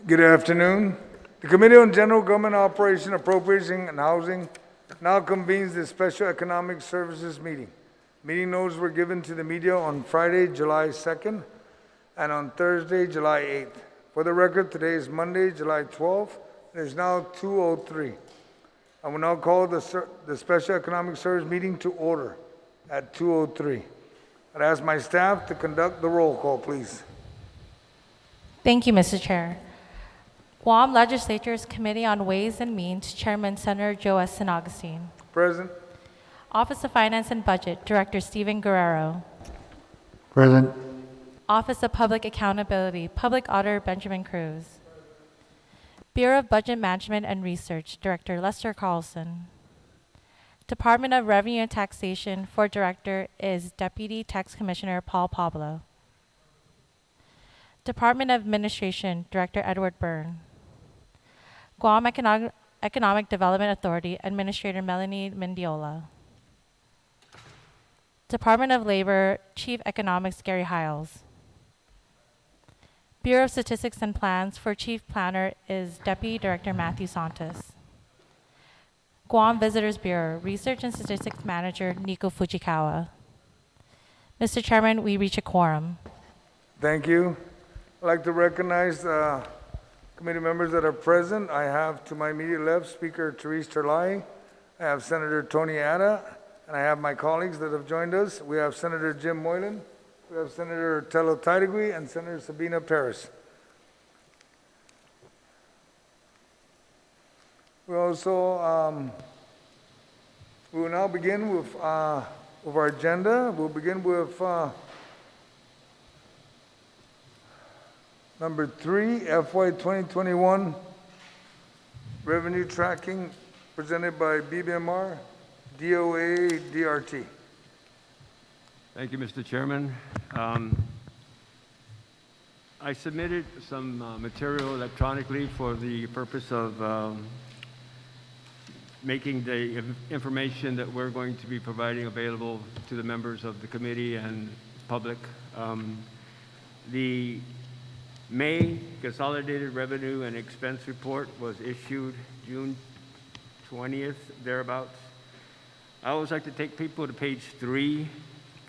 Good afternoon. The Committee on General Government Operation, Appropriation, and Housing now convenes the Special Economic Services meeting. Meeting notes were given to the media on Friday, July 2nd, and on Thursday, July 8th. For the record, today is Monday, July 12th. It is now 2:03. I will now call the Special Economic Service meeting to order at 2:03. I'd ask my staff to conduct the roll call, please. Thank you, Mr. Chair. Guam Legislature's Committee on Ways and Means, Chairman Senator Joe S. Agustin. Present. Office of Finance and Budget, Director Stephen Guerrero. Present. Office of Public Accountability, Public Auditor Benjamin Cruz. Bureau of Budget Management and Research, Director Lester Carlson. Department of Revenue and Taxation, for Director is Deputy Tax Commissioner Paul Pablo. Department of Administration, Director Edward Byrne. Guam Economic Development Authority, Administrator Melanie Mendiola. Department of Labor, Chief Economics Gary Hiles. Bureau of Statistics and Plans, for Chief Planner is Deputy Director Matthew Santos. Guam Visitors Bureau, Research and Statistics Manager Nico Fujikawa. Mr. Chairman, we reach a quorum. Thank you. I'd like to recognize committee members that are present. I have to my immediate left Speaker Therese Terlai. I have Senator Tony Ada, and I have my colleagues that have joined us. We have Senator Jim Moylan, we have Senator Tello Taitigui, and Senator Sabina Paris. We also we will now begin with our agenda. We'll begin with number 3, FY 2021 revenue tracking presented by BBMR, DOA, DRT. Thank you, Mr. Chairman. I submitted some material electronically for the purpose of making the information that we're going to be providing available to the members of the committee and public. The May Consolidated Revenue and Expense Report was issued June 20th, thereabouts. I always like to take people to page 3,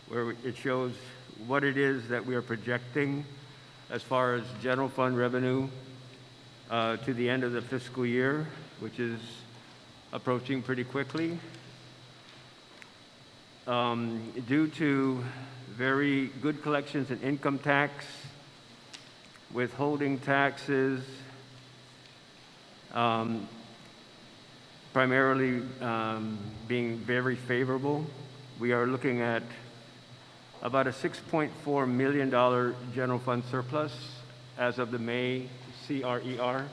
where it shows what it is that we are projecting as far as general fund revenue to the end of the fiscal year, which is approaching pretty quickly. Due to very good collections in income tax, withholding taxes, primarily being very favorable, we are looking at about a $6.4 million general fund surplus as of the May CRER.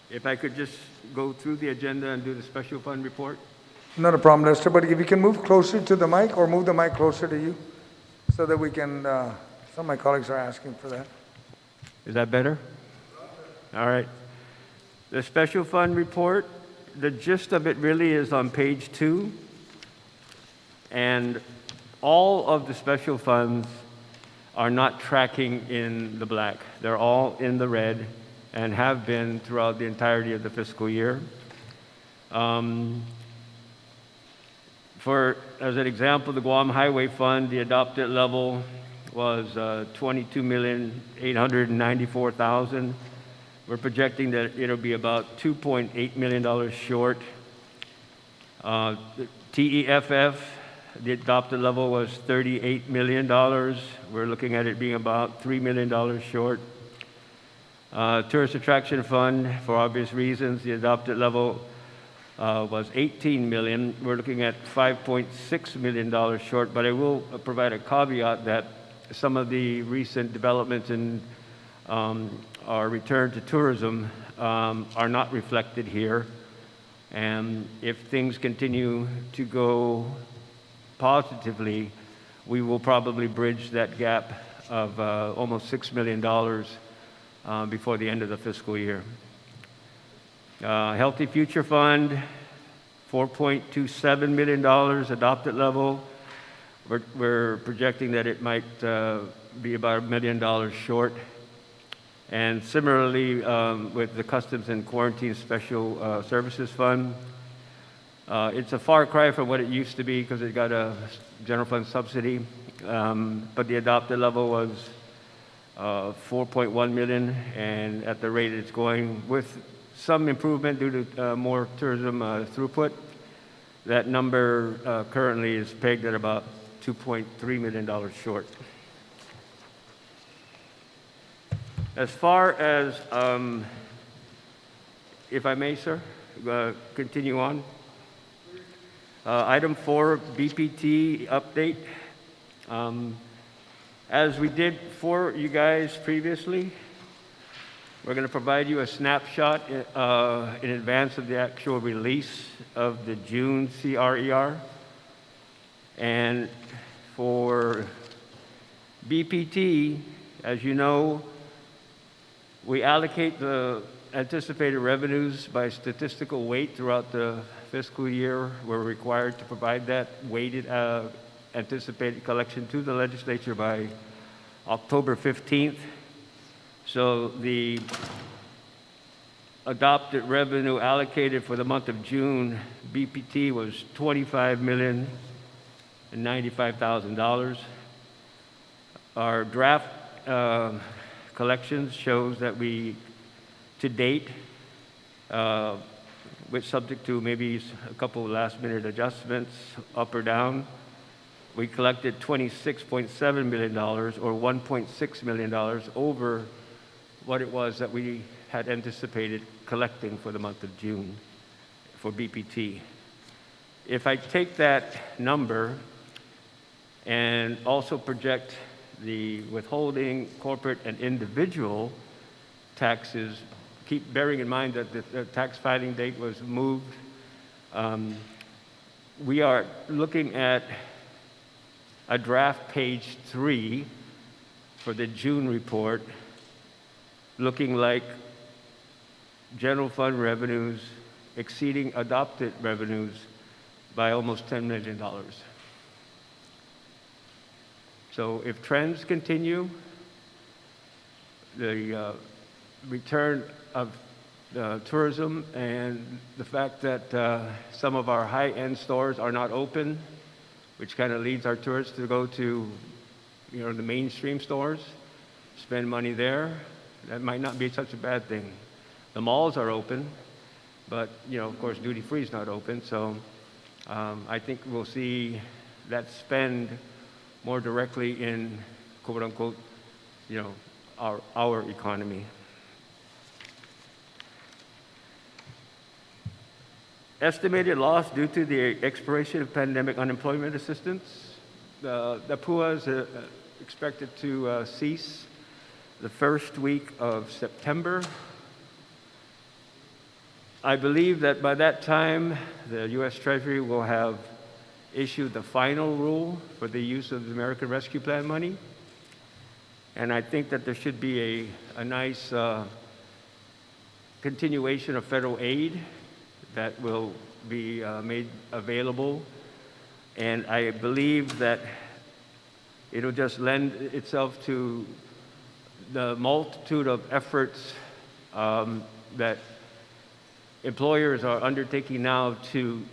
If I could just go through the agenda and do the special fund report. Not a problem, Lester, but if you can move closer to the mic or move the mic closer to you so that we can, some of my colleagues are asking for that. Is that better? All right. The special fund report, the gist of it really is on page 2. And all of the special funds are not tracking in the black. They're all in the red and have been throughout the entirety of the fiscal year. As an example, the Guam Highway Fund, the adopted level was $22,894,000. We're projecting that it'll be about $2.8 million short. The TEFF, the adopted level was $38 million. We're looking at it being about $3 million short. Tourist Attraction Fund, for obvious reasons, the adopted level was $18 million. We're looking at $5.6 million short, but I will provide a caveat that some of the recent developments in our return to tourism are not reflected here. And if things continue to go positively, we will probably bridge that gap of almost $6 million before the end of the fiscal year. Healthy Future Fund, $4.27 million adopted level. We're projecting that it might be about $1 million short. And similarly, with the Customs and Quarantine Special Services Fund, it's a far cry from what it used to be because it got a general fund subsidy, but the adopted level was 4.1 million, and at the rate it's going, with some improvement due to more tourism throughput, that number currently is pegged at about $2.3 million short. As far as, if I may, sir, continue on. Item 4, BPT update. As we did for you guys previously, we're going to provide you a snapshot in advance of the actual release of the June CRER. And for BPT, as you know, we allocate the anticipated revenues by statistical weight throughout the fiscal year. We're required to provide that weighted anticipated collection to the legislature by October 15th. So the adopted revenue allocated for the month of June, BPT, was $25,095,000. Our draft collections shows that we, to date, which subject to maybe a couple last-minute adjustments up or down, we collected $26.7 million, or $1.6 million over what it was that we had anticipated collecting for the month of June for BPT. If I take that number and also project the withholding, corporate, and individual taxes, keep bearing in mind that the tax filing date was moved, we are looking at a draft page 3 for the June report, looking like general fund revenues exceeding adopted revenues by almost $10 million. So if trends continue, the return of tourism and the fact that some of our high-end stores are not open, which kind of leads our tourists to go to, the mainstream stores, spend money there, that might not be such a bad thing. The malls are open, but, of course, duty-free is not open, so I think we'll see that spend more directly in, quote-unquote, our economy. Estimated loss due to the expiration of pandemic unemployment assistance. The PUA is expected to cease the first week of September. I believe that by that time, the U.S. Treasury will have issued the final rule for the use of the American Rescue Plan money. And I think that there should be a nice continuation of federal aid that will be made available. And I believe that it'll just lend itself to the multitude of efforts that employers are undertaking now to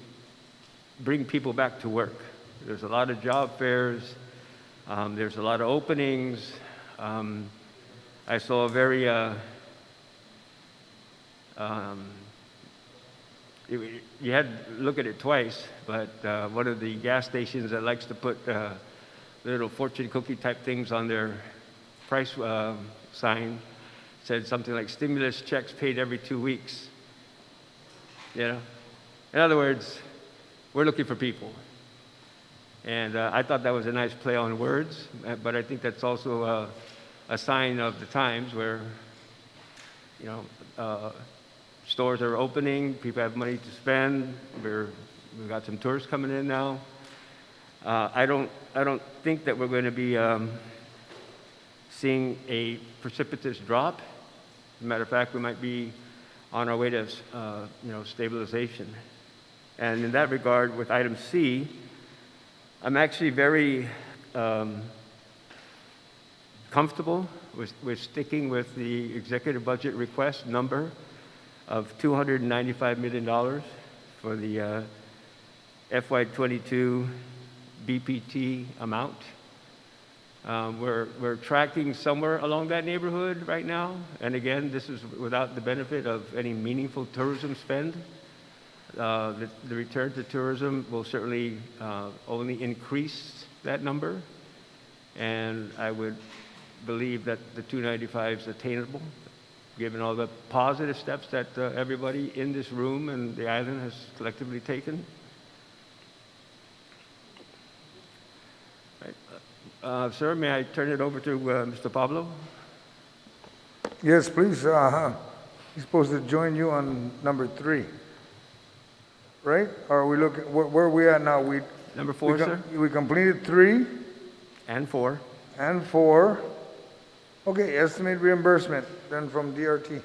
bring people back to work. There's a lot of job fairs. There's a lot of openings. I saw a very, you had to look at it twice, but one of the gas stations that likes to put little fortune cookie type things on their price sign said something like stimulus checks paid every 2 weeks. In other words, we're looking for people. And I thought that was a nice play on words, but I think that's also a sign of the times where, stores are opening, people have money to spend, we've got some tourists coming in now. I don't think that we're going to be seeing a precipitous drop. As a matter of fact, we might be on our way to stabilization. And in that regard, with item C, I'm actually very comfortable with sticking with the executive budget request number of $295 million for the FY22 BPT amount. We're tracking somewhere along that neighborhood right now. And again, this is without the benefit of any meaningful tourism spend. The return to tourism will certainly only increase that number. And I would believe that the 295 is attainable, given all the positive steps that everybody in this room and the island has collectively taken. Right. Sir, may I turn it over to Mr. Pablo? Yes, please. He's supposed to join you on number 3, right? Or are we looking, where are we at now? Number 4, sir? We completed 3 And 4. and 4. Okay, estimated reimbursement, then from DRT.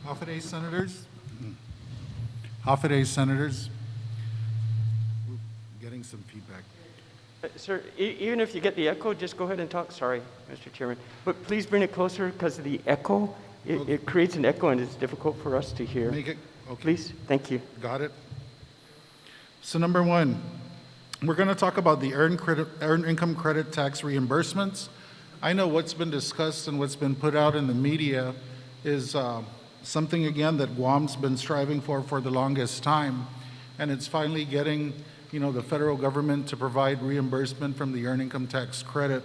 Half-a-day senators. Half-a-day senators. We're getting some feedback. Sir, even if you get the echo, just go ahead and talk. Sorry, Mr. Chairman. But please bring it closer because of the echo. It creates an echo and it's difficult for us to hear. Make it, okay. Please, thank you. Got it. So number 1, we're going to talk about the earned income credit tax reimbursements. I know what's been discussed and what's been put out in the media is something, again, that Guam's been striving for the longest time. And it's finally getting, the federal government to provide reimbursement from the earned income tax credit.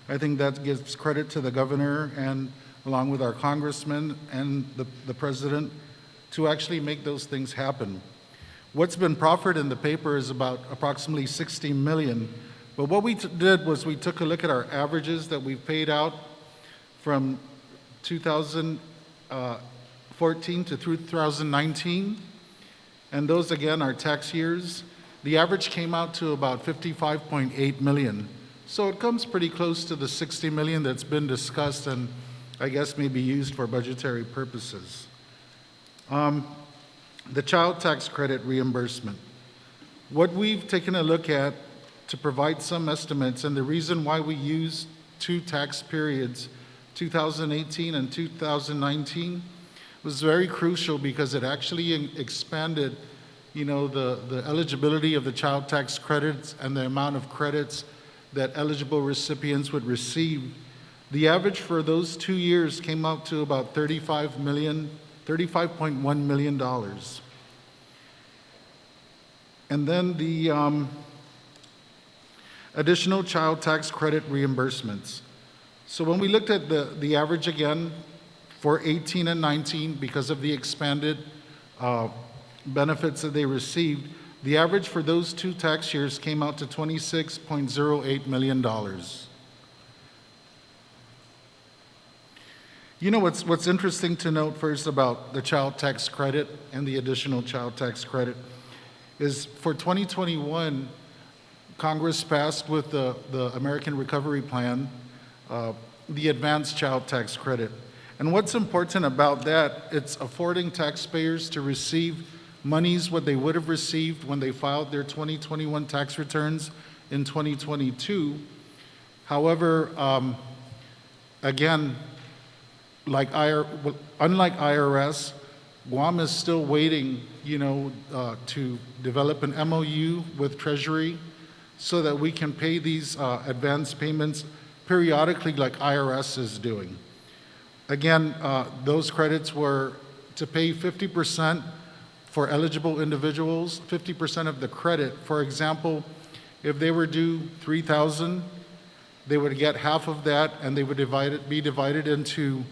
I think that gives credit to the governor and along with our congressman and the president to actually make those things happen. What's been proffered in the paper is about approximately $60 million. But what we did was we took a look at our averages that we've paid out from 2014 to 2019. And those, again, are tax years. The average came out to about $55.8 million. So it comes pretty close to the $60 million that's been discussed and I guess may be used for budgetary purposes. The child tax credit reimbursement. What we've taken a look at to provide some estimates, and the reason why we use 2 tax periods, 2018 and 2019, was very crucial because it actually expanded, the eligibility of the child tax credits and the amount of credits that eligible recipients would receive. The average for those 2 years came out to about $35.1 million. And then the additional child tax credit reimbursements. So when we looked at the average again for 18 and 19, because of the expanded benefits that they received, the average for those 2 tax years came out to $26.08 million. What's interesting to note first about the child tax credit and the additional child tax credit is for 2021, Congress passed with the American Recovery Plan the advanced child tax credit. And what's important about that, it's affording taxpayers to receive monies what they would have received when they filed their 2021 tax returns in 2022. However, again, unlike IRS, Guam is still waiting, to develop an MOU with Treasury so that we can pay these advance payments periodically like IRS is doing. Again, those credits were to pay 50% for eligible individuals, 50% of the credit. For example, if they were due $3,000, they would get half of that and they would be divided into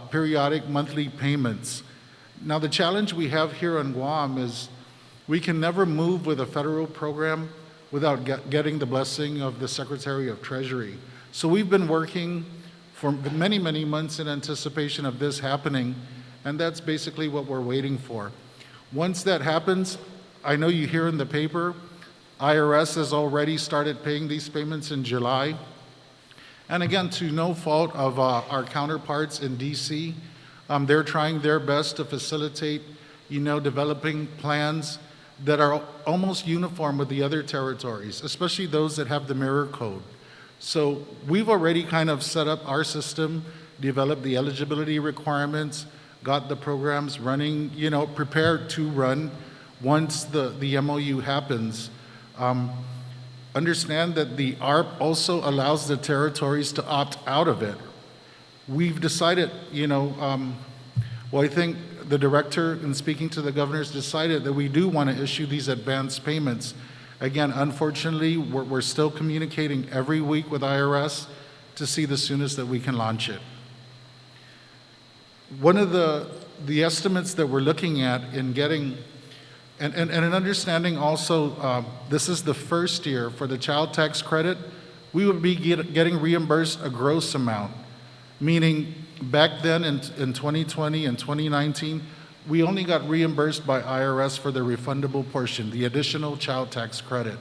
periodic monthly payments. Now, the challenge we have here on Guam is we can never move with a federal program without getting the blessing of the Secretary of Treasury. So we've been working for many, many months in anticipation of this happening, and that's basically what we're waiting for. Once that happens, I know you hear in the paper, IRS has already started paying these payments in July. And again, to no fault of our counterparts in DC, they're trying their best to facilitate, developing plans that are almost uniform with the other territories, especially those that have the mirror code. So we've already kind of set up our system, developed the eligibility requirements, got the programs running, prepared to run once the MOU happens. Understand that the ARP also allows the territories to opt out of it. We've decided, I think the director, in speaking to the governors, decided that we do want to issue these advance payments. Again, unfortunately, we're still communicating every week with IRS to see the soonest that we can launch it. One of the estimates that we're looking at in getting, and in understanding also, this is the first year for the child tax credit, we would be getting reimbursed a gross amount, meaning back then in 2020 and 2019, we only got reimbursed by IRS for the refundable portion, the additional child tax credit.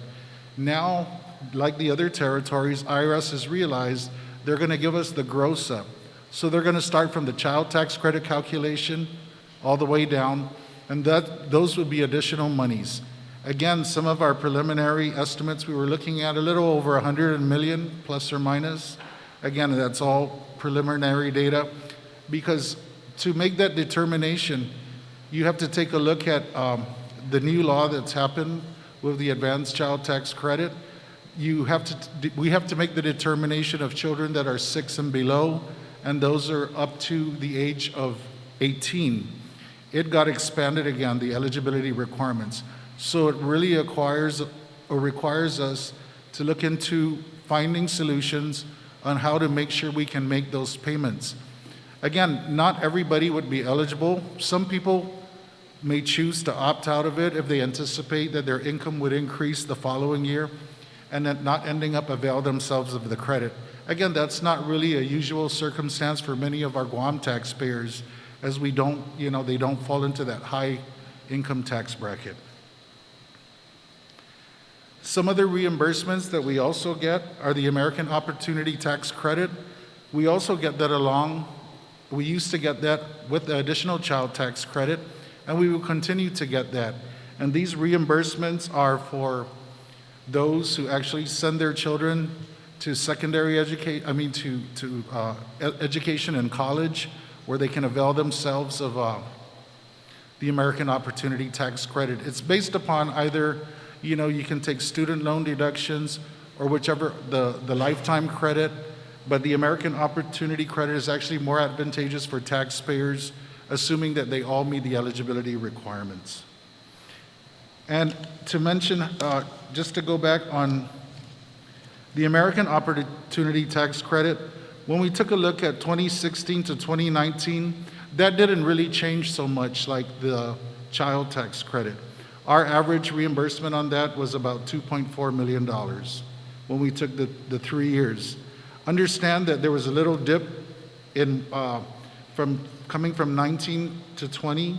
Now, like the other territories, IRS has realized they're going to give us the gross up. So they're going to start from the child tax credit calculation all the way down, and those would be additional monies. Again, some of our preliminary estimates, we were looking at a little over 100 million, plus or minus. Again, that's all preliminary data, because to make that determination, you have to take a look at the new law that's happened with the advanced child tax credit. We have to make the determination of children that are 6 and below, and those are up to the age of 18. It got expanded again, the eligibility requirements. So it really requires us to look into finding solutions on how to make sure we can make those payments. Again, not everybody would be eligible. Some people may choose to opt out of it if they anticipate that their income would increase the following year and that not ending up avail themselves of the credit. Again, that's not really a usual circumstance for many of our Guam taxpayers, as we don't, they don't fall into that high income tax bracket. Some other reimbursements that we also get are the American Opportunity Tax Credit. We also get that along. We used to get that with the additional child tax credit, and we will continue to get that. And these reimbursements are for those who actually send their children to secondary education, education and college, where they can avail themselves of the American Opportunity Tax Credit. It's based upon either, you can take student loan deductions or whichever, the lifetime credit, but the American Opportunity Credit is actually more advantageous for taxpayers, assuming that they all meet the eligibility requirements. And to mention, just to go back on the American Opportunity Tax Credit, when we took a look at 2016 to 2019, that didn't really change so much like the child tax credit. Our average reimbursement on that was about $2.4 million when we took the 3 years. Understand that there was a little dip in coming from 19 to 20,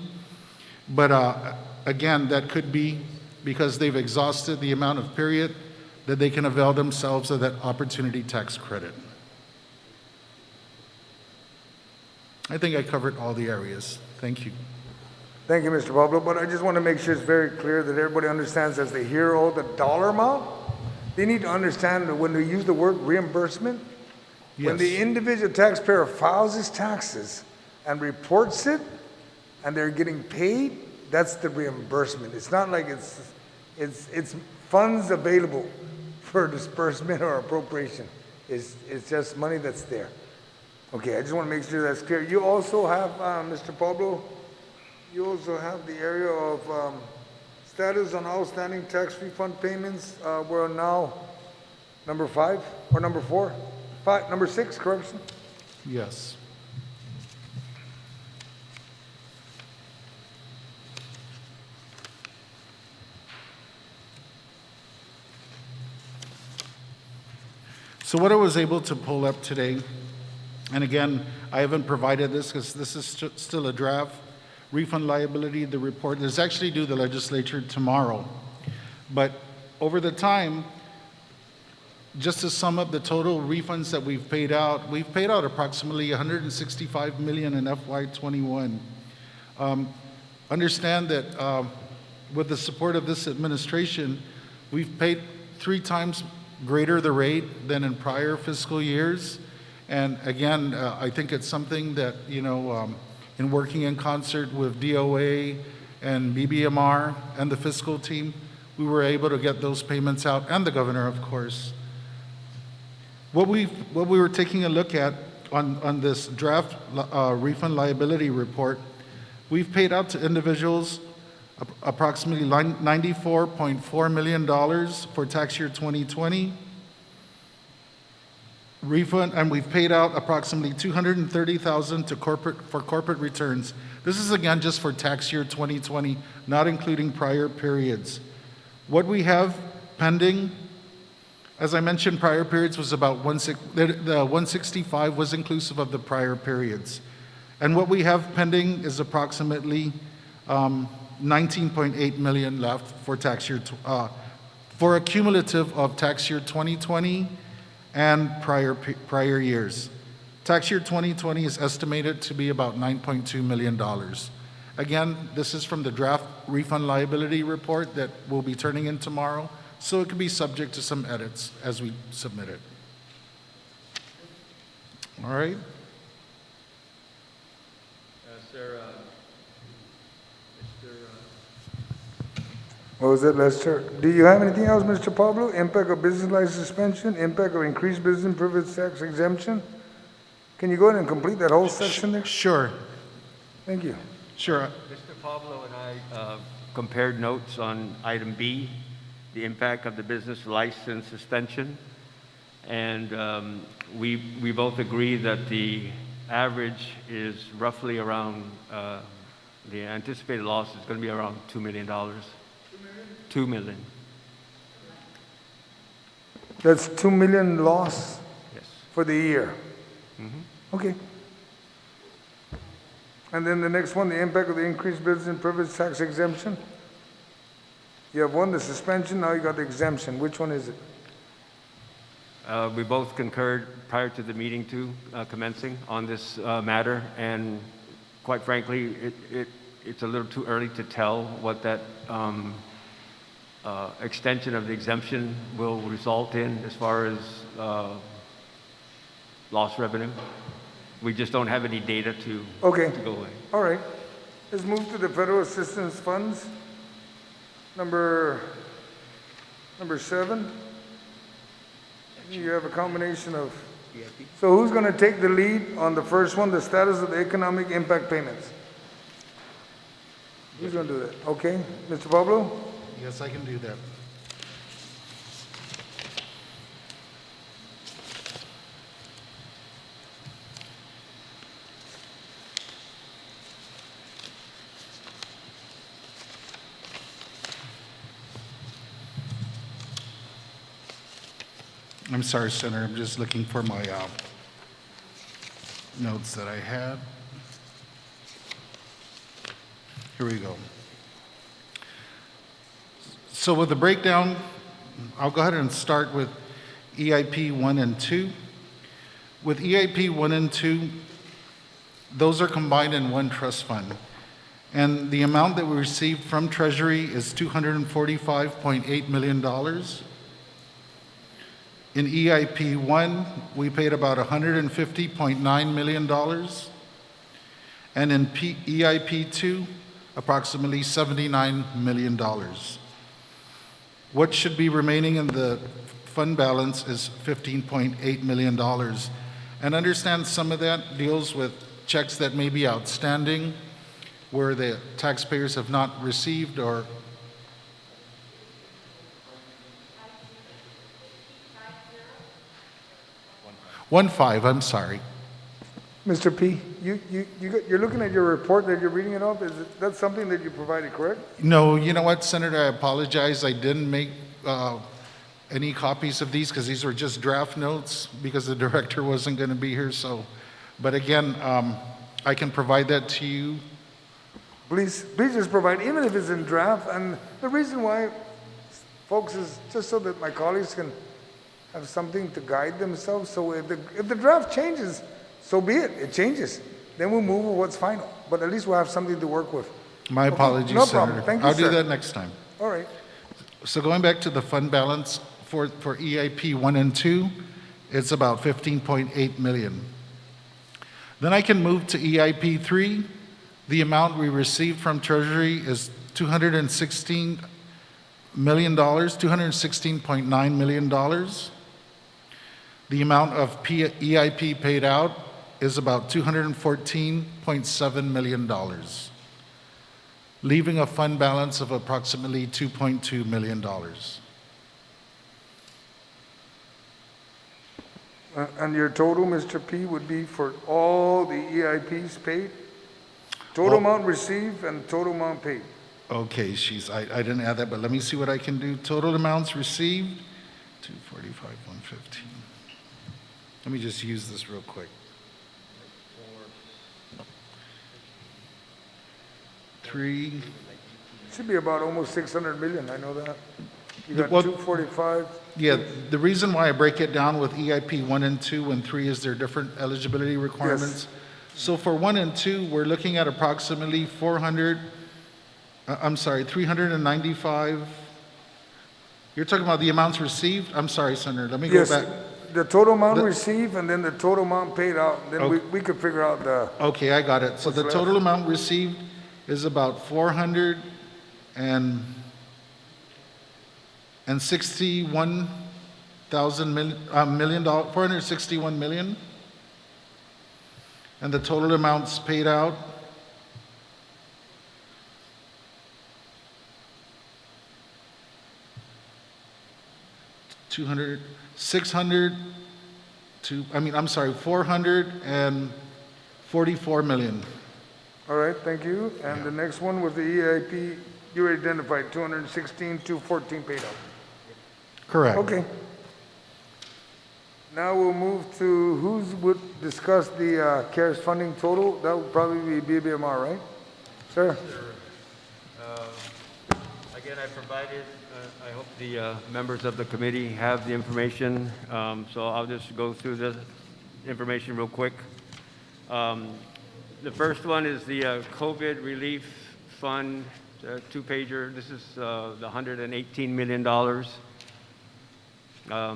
but again, that could be because they've exhausted the amount of period that they can avail themselves of that opportunity tax credit. I think I covered all the areas. Thank you. Thank you, Mr. Pablo, but I just want to make sure it's very clear that everybody understands as they hear all the dollar amount, they need to understand that when they use the word reimbursement, when the individual taxpayer files his taxes and reports it, and they're getting paid, that's the reimbursement. It's not like it's funds available for disbursement or appropriation. It's just money that's there. Okay, I just want to make sure that's clear. You also have, Mr. Pablo, you also have the area of status on outstanding tax refund payments. We're now number 5 or number 4? Number 6, correction? Yes. So what I was able to pull up today, and again, I haven't provided this because this is still a draft, refund liability, the report is actually due to the legislature tomorrow. But over the time, just to sum up the total refunds that we've paid out approximately $165 million in FY21. Understand that with the support of this administration, we've paid 3 times greater the rate than in prior fiscal years. And again, I think it's something that, in working in concert with DOA and BBMR and the fiscal team, we were able to get those payments out, and the governor, of course. What we were taking a look at on this draft refund liability report, we've paid out to individuals approximately $94.4 million for tax year 2020 refund, and we've paid out approximately $230,000 to corporate returns. This is again just for tax year 2020, not including prior periods. What we have pending, as I mentioned, prior periods was about the 165 was inclusive of the prior periods. And what we have pending is approximately 19.8 million left for tax year, for a cumulative of tax year 2020 and prior years. Tax year 2020 is estimated to be about $9.2 million. Again, this is from the draft refund liability report that we'll be turning in tomorrow, so it could be subject to some edits as we submit it. All right? What was it, Lester? Do you have anything else, Mr. Pablo? Impact of business license suspension, impact of increased business privilege tax exemption? Can you go ahead and complete that whole section there? Sure, Thank you. sure. Mr. Pablo and I compared notes on item B, the impact of the business license suspension. And we both agree that the average is roughly around, the anticipated loss is going to be around $2 million. $2 million. That's 2 million loss Yes. for the year. Okay. And then the next one, the impact of the increased business privilege tax exemption. You have one, the suspension, now you got the exemption. Which one is it? We both concurred prior to the meeting commencing on this matter, and quite frankly, it's a little too early to tell what that extension of the exemption will result in as far as lost revenue. We just don't have any data to Okay. go away. All right. Let's move to the federal assistance funds. Number 7. You have a combination of, so who's going to take the lead on the first one, the status of the economic impact payments? Who's going to do that? Okay, Mr. Pablo? Yes, I can do that. I'm sorry, Senator, I'm just looking for my notes that I had. Here we go. So with the breakdown, I'll go ahead and start with EIP 1 and 2. With EIP 1 and 2, those are combined in one trust fund. And the amount that we received from Treasury is $245.8 million. In EIP 1, we paid about $150.9 million. And in EIP 2, approximately $79 million. What should be remaining in the fund balance is $15.8 million. And understand some of that deals with checks that may be outstanding, where the taxpayers have not received or 1.5, I'm sorry. Mr. P., you're looking at your report that you're reading it off. That's something that you provided, correct? No, you know what, Senator, I apologize. I didn't make any copies of these because these were just draft notes because the director wasn't going to be here. So, but again, I can provide that to you. Please just provide, even if it's in draft. And the reason why, folks, is just so that my colleagues can have something to guide themselves. So if the draft changes, so be it. It changes. Then we'll move with what's final. But at least we'll have something to work with. My apologies, no problem. Senator. Thank you, I'll do sir. that next time. All right. So going back to the fund balance for EIP 1 and 2, it's about 15.8 million. Then I can move to EIP 3. The amount we received from Treasury is $216 million, $216.9 million. The amount of EIP paid out is about $214.7 million, leaving a fund balance of approximately $2.2 million. And your total, Mr. P, would be for all the EIPs paid? Total amount received and total amount paid. Okay, I didn't add that, but let me see what I can do. Total amounts received, 245, 115. Let me just use this real quick. Three, Should be about almost 600 million, I know that. You got Well- 245. yeah, the reason why I break it down with EIP 1 and 2 and 3 is there different eligibility requirements. So for 1 and 2, we're looking at approximately 395. You're talking about the amounts received? I'm sorry, Senator, let me go Yes, back. the total amount The- received and then the total amount paid out. Then we could figure out the, Okay, I got it. So What's the left? total amount received is about 461 million. And the total amounts paid out, $444 million. all right, thank you. And the next one was the EIP, you identified 216, 214 paid out. Correct. Okay. Now we'll move to who's would discuss the CARES funding total. That would probably be BBMR, right? Sir? Again, I provided, I hope the members of the committee have the information, so I'll just go through the information real quick. The first one is the COVID Relief Fund, two-pager. This is the $118 million.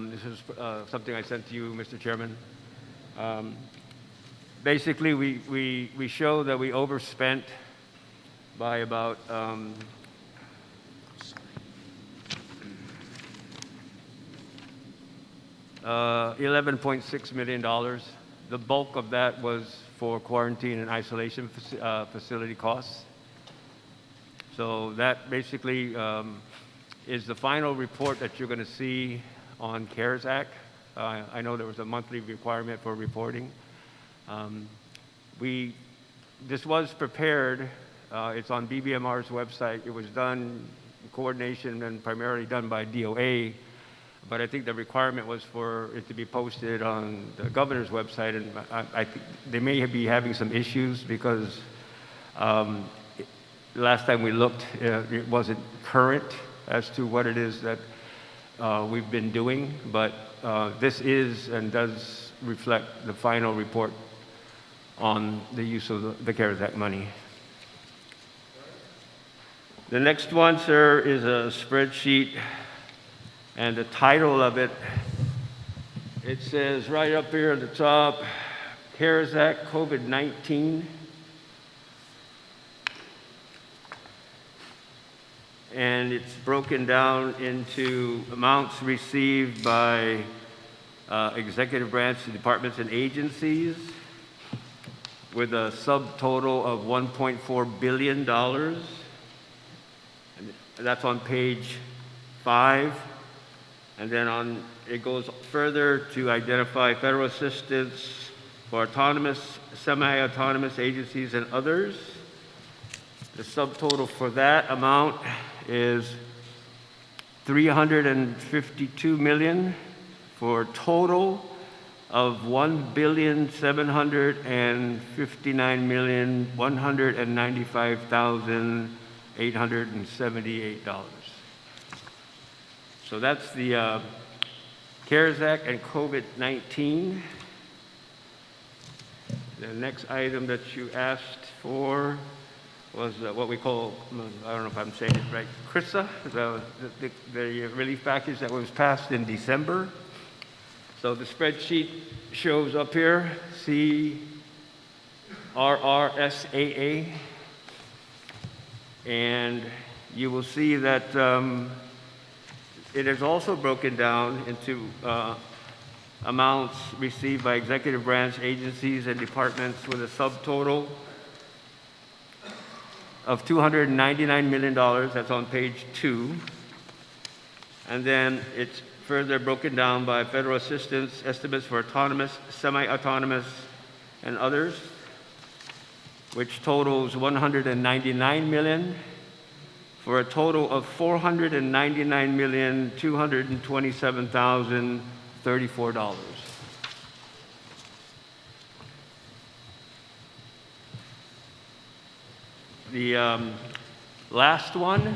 This is something I sent to you, Mr. Chairman. Basically, we show that we overspent by about $11.6 million. The bulk of that was for quarantine and isolation facility costs. So that basically is the final report that you're going to see on CARES Act. I know there was a monthly requirement for reporting. This was prepared. It's on BBMR's website. It was done in coordination and primarily done by DOA. But I think the requirement was for it to be posted on the governor's website, and I think they may be having some issues because last time we looked, it wasn't current as to what it is that we've been doing, but this is and does reflect the final report on the use of the CARES Act money. The next one, sir, is a spreadsheet. And the title of it, it says right up here at the top, CARES Act COVID-19. And it's broken down into amounts received by executive branch departments and agencies with a subtotal of $1.4 billion. And that's on page 5. And then it goes further to identify federal assistance for autonomous, semi-autonomous agencies and others. The subtotal for that amount is $352 million for a total of $1,759,195,878. So that's the CARES Act and COVID-19. The next item that you asked for was what we call, I don't know if I'm saying it right, CRISA, the relief package that was passed in December. So the spreadsheet shows up here, CRRSAA, and you will see that it is also broken down into amounts received by executive branch agencies and departments with a subtotal of $299 million. That's on page 2. And then it's further broken down by federal assistance estimates for autonomous, semi-autonomous, and others, which totals $199 million, for a total of $499,227,034. The last one,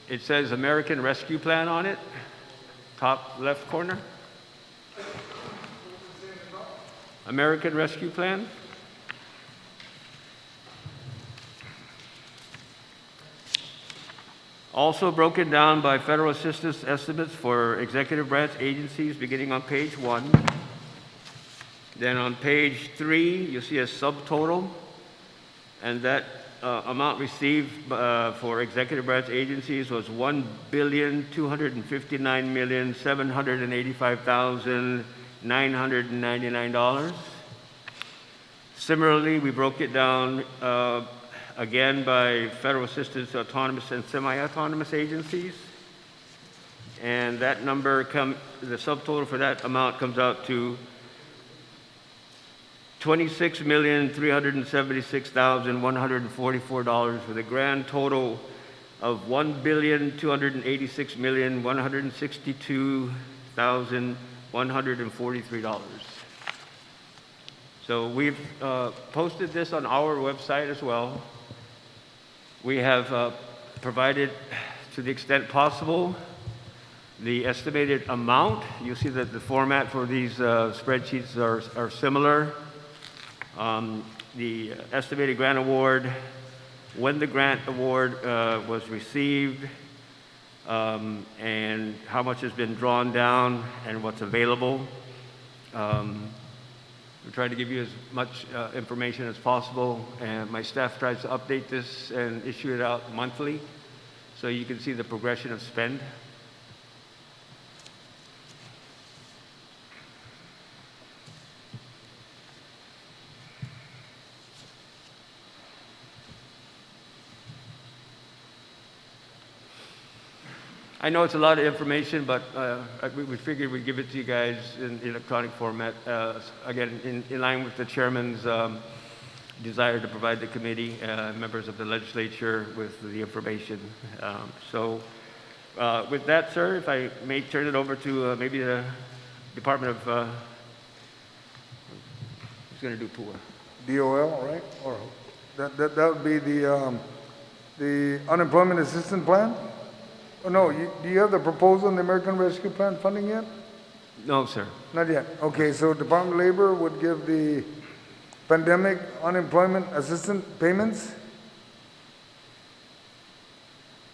it says American Rescue Plan on it, top left corner. American Rescue Plan. Also broken down by federal assistance estimates for executive branch agencies beginning on page 1. Then on page 3, you see a subtotal, and that amount received for executive branch agencies was $1,259,785,999. Similarly, we broke it down again by federal assistance to autonomous and semi-autonomous agencies. And that number the subtotal for that amount comes out to $26,376,144, with a grand total of $1,286,162,143. So we've posted this on our website as well. We have provided, to the extent possible, the estimated amount. You see that the format for these spreadsheets are similar. The estimated grant award, when the grant award was received, and how much has been drawn down and what's available. We try to give you as much information as possible, and my staff tries to update this and issue it out monthly so you can see the progression of spend. I know it's a lot of information, but we figured we'd give it to you guys in electronic format, again, in line with the chairman's desire to provide the committee, members of the legislature with the information. With that, sir, if I may turn it over to maybe the Department of, who's going to do PUA? DOL, right? Or that would be the unemployment assistance plan? Oh, no, do you have the proposal on the American Rescue Plan funding yet? No, sir. Not yet. Okay, so Department of Labor would give the pandemic unemployment assistance payments.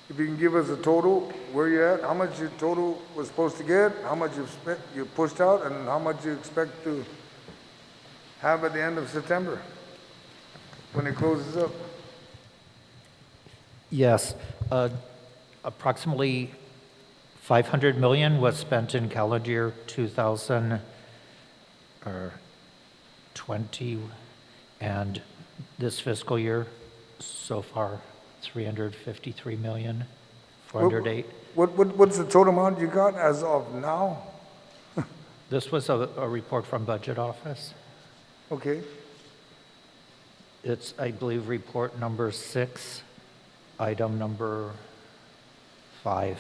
If you can give us a total, where you're at, how much your total was supposed to get, how much you've spent, you pushed out, and how much you expect to have at the end of September when it closes up. Yes. Approximately $500 million was spent in calendar year 2020, and this fiscal year, so far, $353 million, 408. What's the total amount you got as of now? This was a report from Budget Office. Okay. It's, I believe, report number 6, item number 5.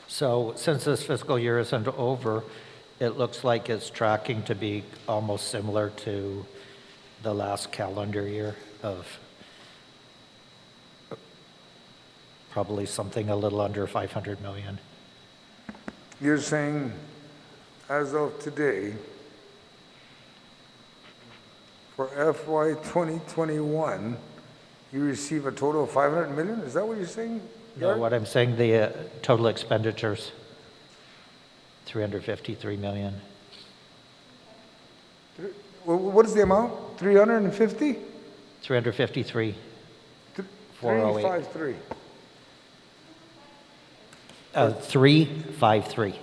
So since this fiscal year isn't over, it looks like it's tracking to be almost similar to the last calendar year of probably something a little under 500 million. You're saying, as of today, for FY 2021, you receive a total of 500 million? Is that what you're saying? No, Gary? what I'm saying, the total expenditures, 353 million. What is the amount? 350? 353, 408. 353. 353.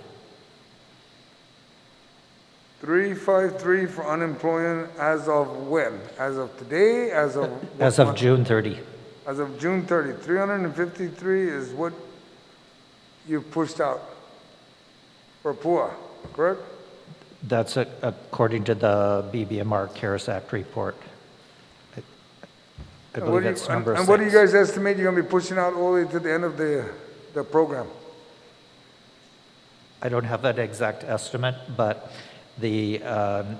353 for unemployment as of when? As of today? As of what As of month? June 30. As of June 30. 353 is what you pushed out for PUA, correct? That's according to the BBMR CARES Act report. I And believe it's number and what do you 6. guys estimate you're going to be pushing out all the way to the end of the program? I don't have that exact estimate, but the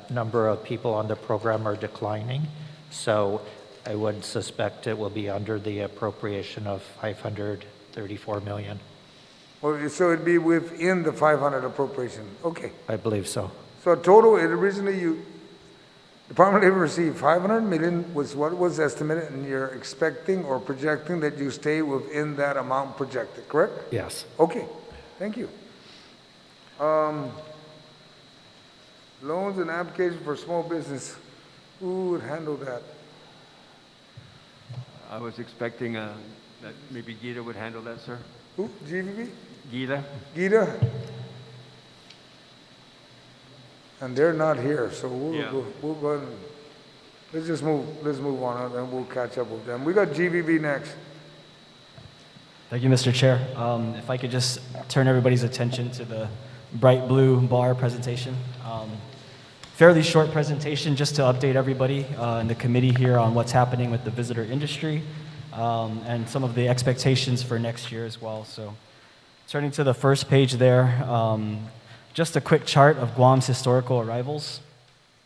number of people on the program are declining. So I would suspect it will be under the appropriation of 534 million. Well, so it'd be within the 500 appropriation. Okay. I believe so. So total, it originally Department of Labor received 500 million was what was estimated, and you're expecting or projecting that you stay within that amount projected, correct? Yes. Okay, thank you. Loans and applications for small business. Who would handle that? I was expecting that maybe Gita would handle that, sir. Who? GVB? Gita? Gita? And they're not here, so Yeah. we'll go ahead and, let's move on, and we'll catch up with them. We got GVB next. Thank you, Mr. Chair. If I could just turn everybody's attention to the bright blue bar presentation. Fairly short presentation just to update everybody in the committee here on what's happening with the visitor industry and some of the expectations for next year as well. So turning to the first page there, just a quick chart of Guam's historical arrivals.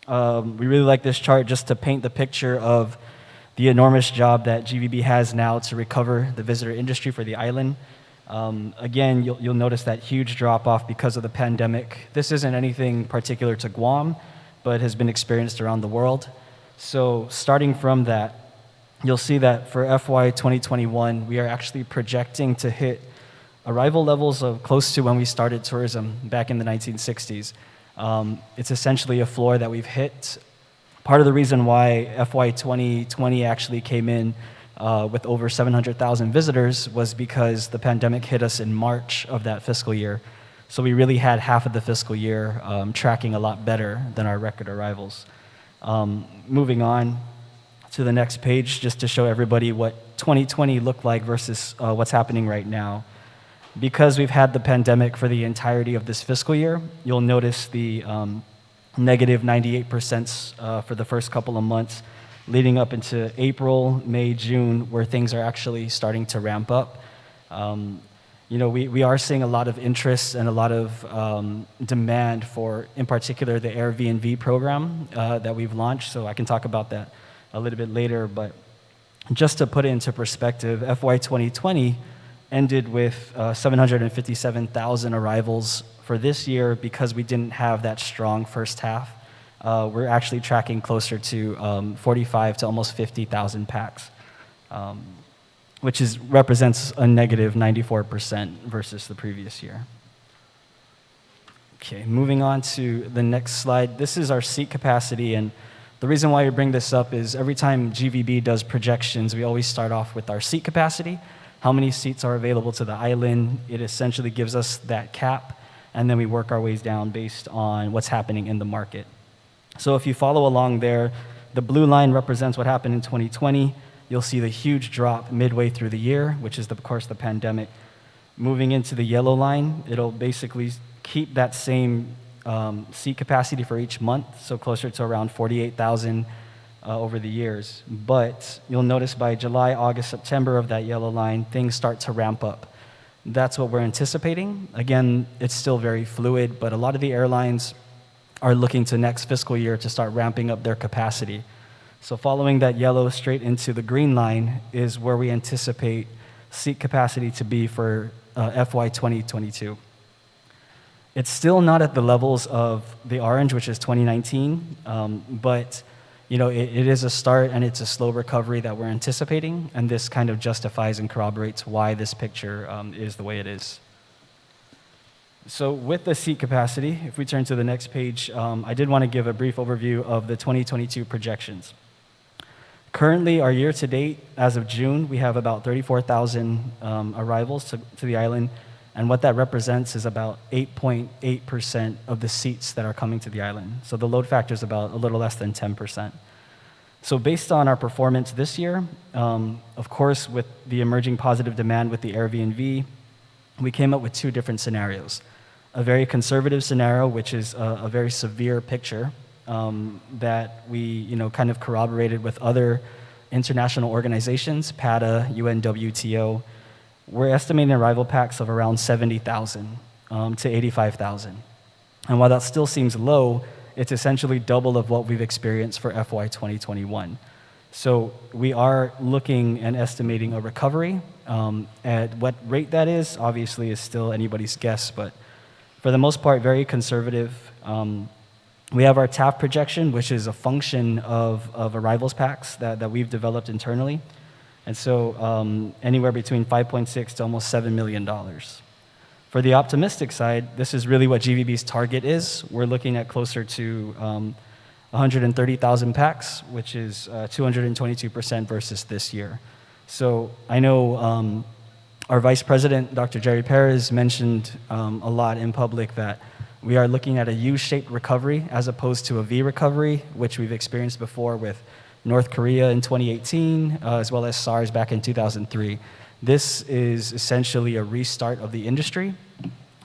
We really like this chart just to paint the picture of the enormous job that GVB has now to recover the visitor industry for the island. Again, you'll notice that huge drop-off because of the pandemic. This isn't anything particular to Guam, but has been experienced around the world. So starting from that, you'll see that for FY 2021, we are actually projecting to hit arrival levels of close to when we started tourism back in the 1960s. It's essentially a floor that we've hit. Part of the reason why FY 2020 actually came in with over 700,000 visitors was because the pandemic hit us in March of that fiscal year. So we really had half of the fiscal year tracking a lot better than our record arrivals. Moving on to the next page, just to show everybody what 2020 looked like versus what's happening right now. Because we've had the pandemic for the entirety of this fiscal year, you'll notice the negative 98% for the first couple of months, leading up into April, May, June, where things are actually starting to ramp up. We are seeing a lot of interest and a lot of demand for, in particular, the Airbnb program that we've launched, so I can talk about that a little bit later, but just to put it into perspective, FY 2020 ended with 757,000 arrivals. For this year, because we didn't have that strong first half, we're actually tracking closer to 45 to almost 50,000 packs, which represents a negative 94% versus the previous year. Okay, moving on to the next slide. This is our seat capacity, and the reason why we bring this up is every time GVB does projections, we always start off with our seat capacity, how many seats are available to the island. It essentially gives us that cap, and then we work our ways down based on what's happening in the market. So if you follow along there, the blue line represents what happened in 2020. You'll see the huge drop midway through the year, which is, of course, the pandemic. Moving into the yellow line, it'll basically keep that same seat capacity for each month, so closer to around 48,000 over the years. But you'll notice by July, August, September of that yellow line, things start to ramp up. That's what we're anticipating. Again, it's still very fluid, but a lot of the airlines are looking to next fiscal year to start ramping up their capacity. So following that yellow straight into the green line is where we anticipate seat capacity to be for FY 2022. It's still not at the levels of the orange, which is 2019, but it is a start and it's a slow recovery that we're anticipating, and this kind of justifies and corroborates why this picture is the way it is. So with the seat capacity, if we turn to the next page, I did want to give a brief overview of the 2022 projections. Currently, our year-to-date, as of June, we have about 34,000 arrivals to the island, and what that represents is about 8.8% of the seats that are coming to the island. So the load factor is about a little less than 10%. So based on our performance this year, of course, with the emerging positive demand with the Airbnb, we came up with two different scenarios. A very conservative scenario, which is a very severe picture that we kind of corroborated with other international organizations, PATA, UNWTO. We're estimating arrival packs of around 70,000 to 85,000. And while that still seems low, it's essentially double of what we've experienced for FY 2021. So we are looking and estimating a recovery. At what rate that is, obviously, is still anybody's guess, but for the most part, very conservative. We have our TAF projection, which is a function of arrivals packs that we've developed internally. And so anywhere between 5.6 to almost $7 million. For the optimistic side, this is really what GVB's target is. We're looking at closer to 130,000 packs, which is 222% versus this year. So I know our Vice President, Dr. Jerry Perez, mentioned a lot in public that we are looking at a U-shaped recovery as opposed to a V recovery, which we've experienced before with North Korea in 2018, as well as SARS back in 2003. This is essentially a restart of the industry.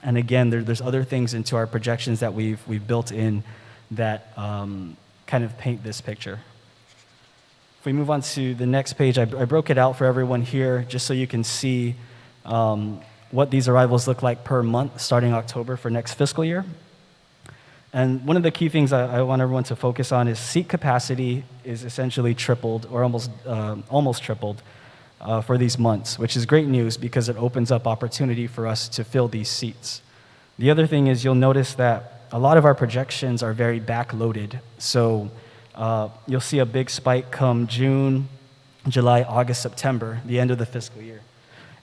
And again, there's other things into our projections that we've built in that kind of paint this picture. If we move on to the next page, I broke it out for everyone here just so you can see what these arrivals look like per month starting October for next fiscal year. And one of the key things I want everyone to focus on is seat capacity is essentially tripled or almost tripled for these months, which is great news because it opens up opportunity for us to fill these seats. The other thing is you'll notice that a lot of our projections are very backloaded. So you'll see a big spike come June, July, August, September, the end of the fiscal year.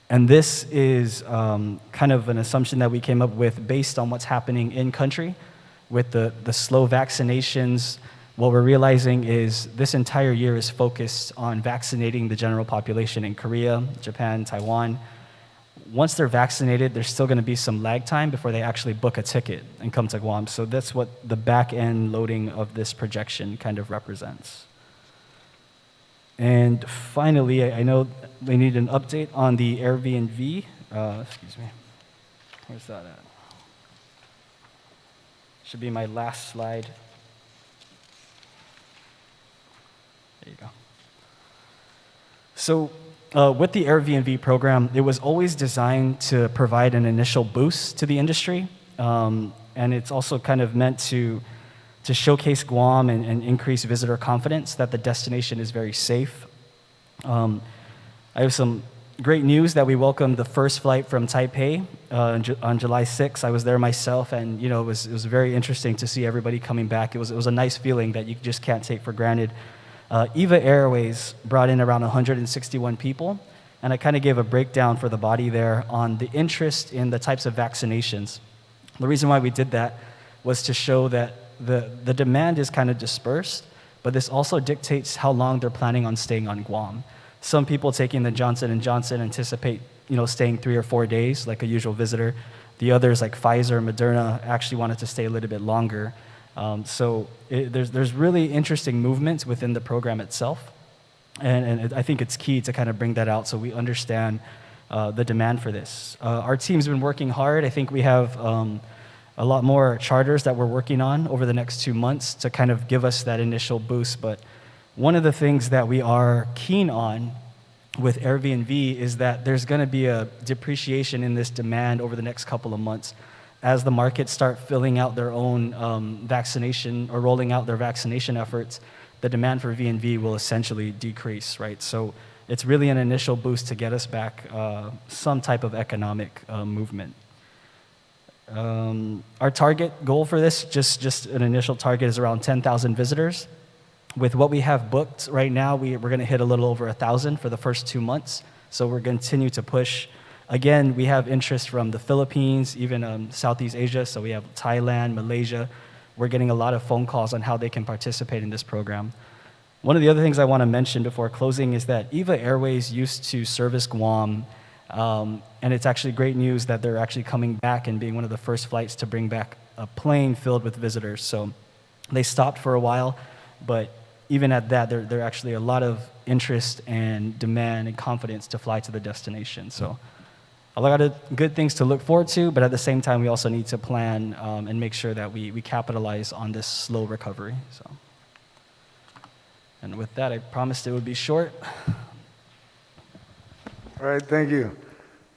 And this is kind of an assumption that we came up with based on what's happening in country with the slow vaccinations. What we're realizing is this entire year is focused on vaccinating the general population in Korea, Japan, Taiwan. Once they're vaccinated, there's still going to be some lag time before they actually book a ticket and come to Guam. So that's what the back-end loading of this projection kind of represents. And finally, I know they need an update on the Airbnb. Excuse me. Where's that at? Should be my last slide. There you go. So with the Airbnb program, it was always designed to provide an initial boost to the industry. And it's also kind of meant to showcase Guam and increase visitor confidence that the destination is very safe. I have some great news that we welcomed the first flight from Taipei on July 6th. I was there myself, and it was very interesting to see everybody coming back. It was a nice feeling that you just can't take for granted. EVA Airways brought in around 161 people, and I kind of gave a breakdown for the body there on the interest in the types of vaccinations. The reason why we did that was to show that the demand is kind of dispersed, but this also dictates how long they're planning on staying on Guam. Some people taking the Johnson & Johnson anticipate, staying 3 or 4 days like a usual visitor. The others, like Pfizer, Moderna, actually wanted to stay a little bit longer. So there's really interesting movements within the program itself. And I think it's key to kind of bring that out so we understand the demand for this. Our team's been working hard. I think we have a lot more charters that we're working on over the next 2 months to kind of give us that initial boost. But one of the things that we are keen on with Airbnb is that there's going to be a depreciation in this demand over the next couple of months. As the markets start filling out their own vaccination or rolling out their vaccination efforts, the demand for V&V will essentially decrease, right? So it's really an initial boost to get us back some type of economic movement. Our target goal for this, just an initial target, is around 10,000 visitors. with what we have booked right now, we're going to hit a little over 1,000 for the first 2 months. So we're going to continue to push. Again, we have interest from the Philippines, even Southeast Asia. So we have Thailand, Malaysia. We're getting a lot of phone calls on how they can participate in this program. One of the other things I want to mention before closing is that EVA Airways used to service Guam, and it's actually great news that they're actually coming back and being one of the first flights to bring back a plane filled with visitors. So they stopped for a while, but even at that, there are actually a lot of interest and demand and confidence to fly to the destination. So a lot of good things to look forward to, but at the same time, we also need to plan and make sure that we capitalize on this slow recovery. So. And with that, I promised it would be short. All right, thank you.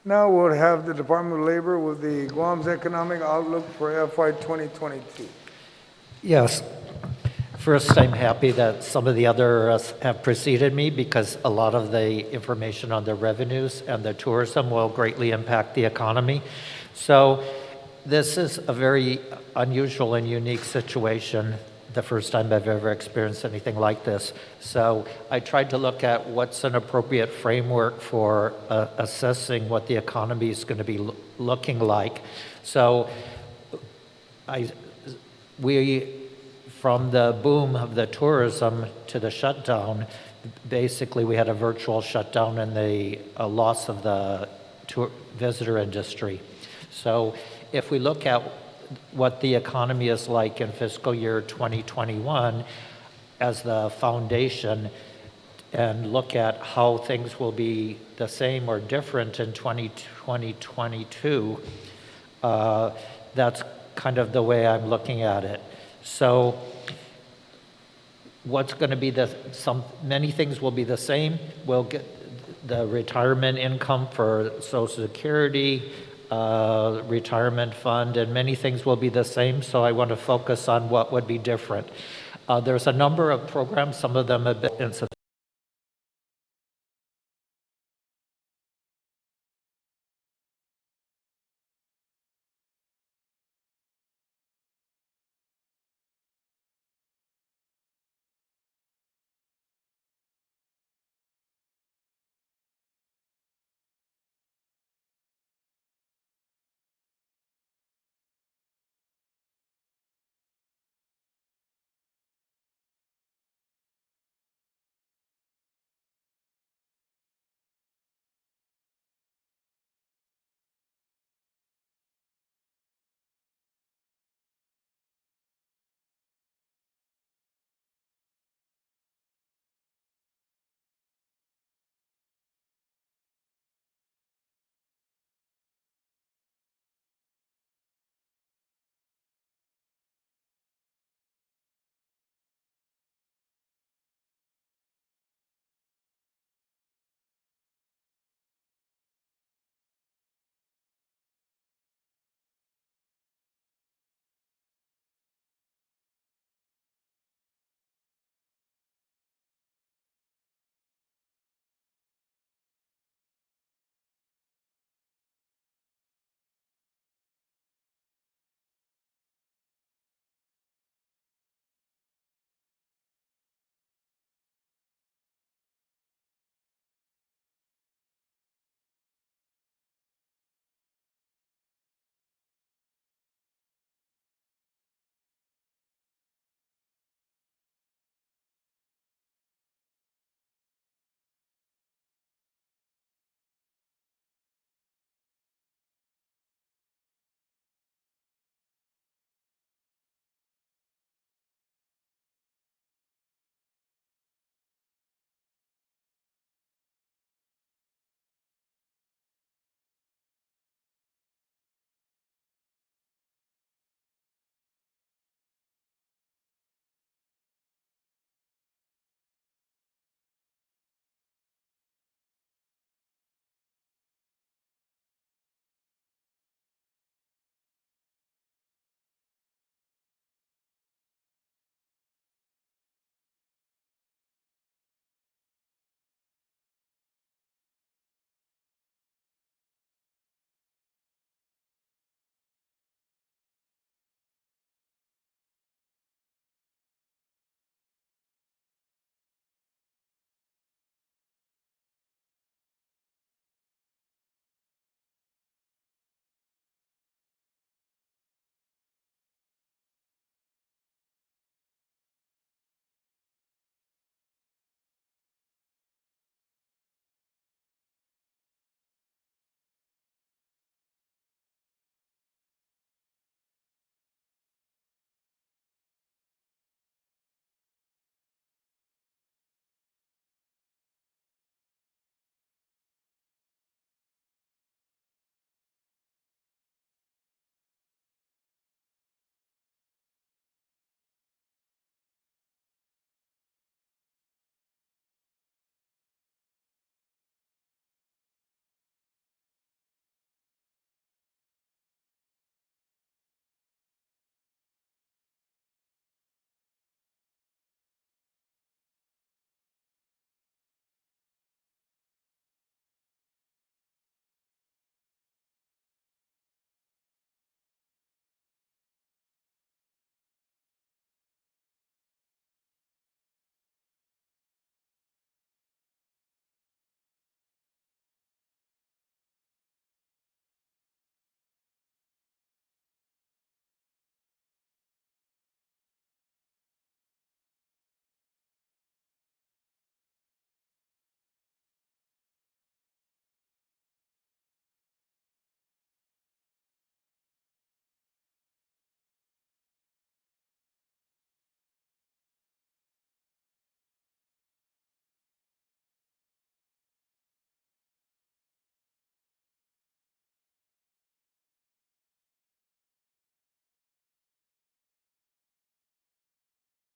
Now we'll have the Department of Labor with the Guam's Economic Outlook for FY 2022. Yes. First, I'm happy that some of the others have preceded me because a lot of the information on the revenues and the tourism will greatly impact the economy. So this is a very unusual and unique situation, the first time I've ever experienced anything like this. So I tried to look at what's an appropriate framework for assessing what the economy is going to be looking like. So from the boom of the tourism to the shutdown, basically we had a virtual shutdown and the loss of the visitor industry. So if we look at what the economy is like in fiscal year 2021 as the foundation and look at how things will be the same or different in 2022, that's kind of the way I'm looking at it. So what's going to be many things will be the same. We'll get the retirement income for Social Security, retirement fund, and many things will be the same, so I want to focus on what would be different. There's a number of programs, some of them have been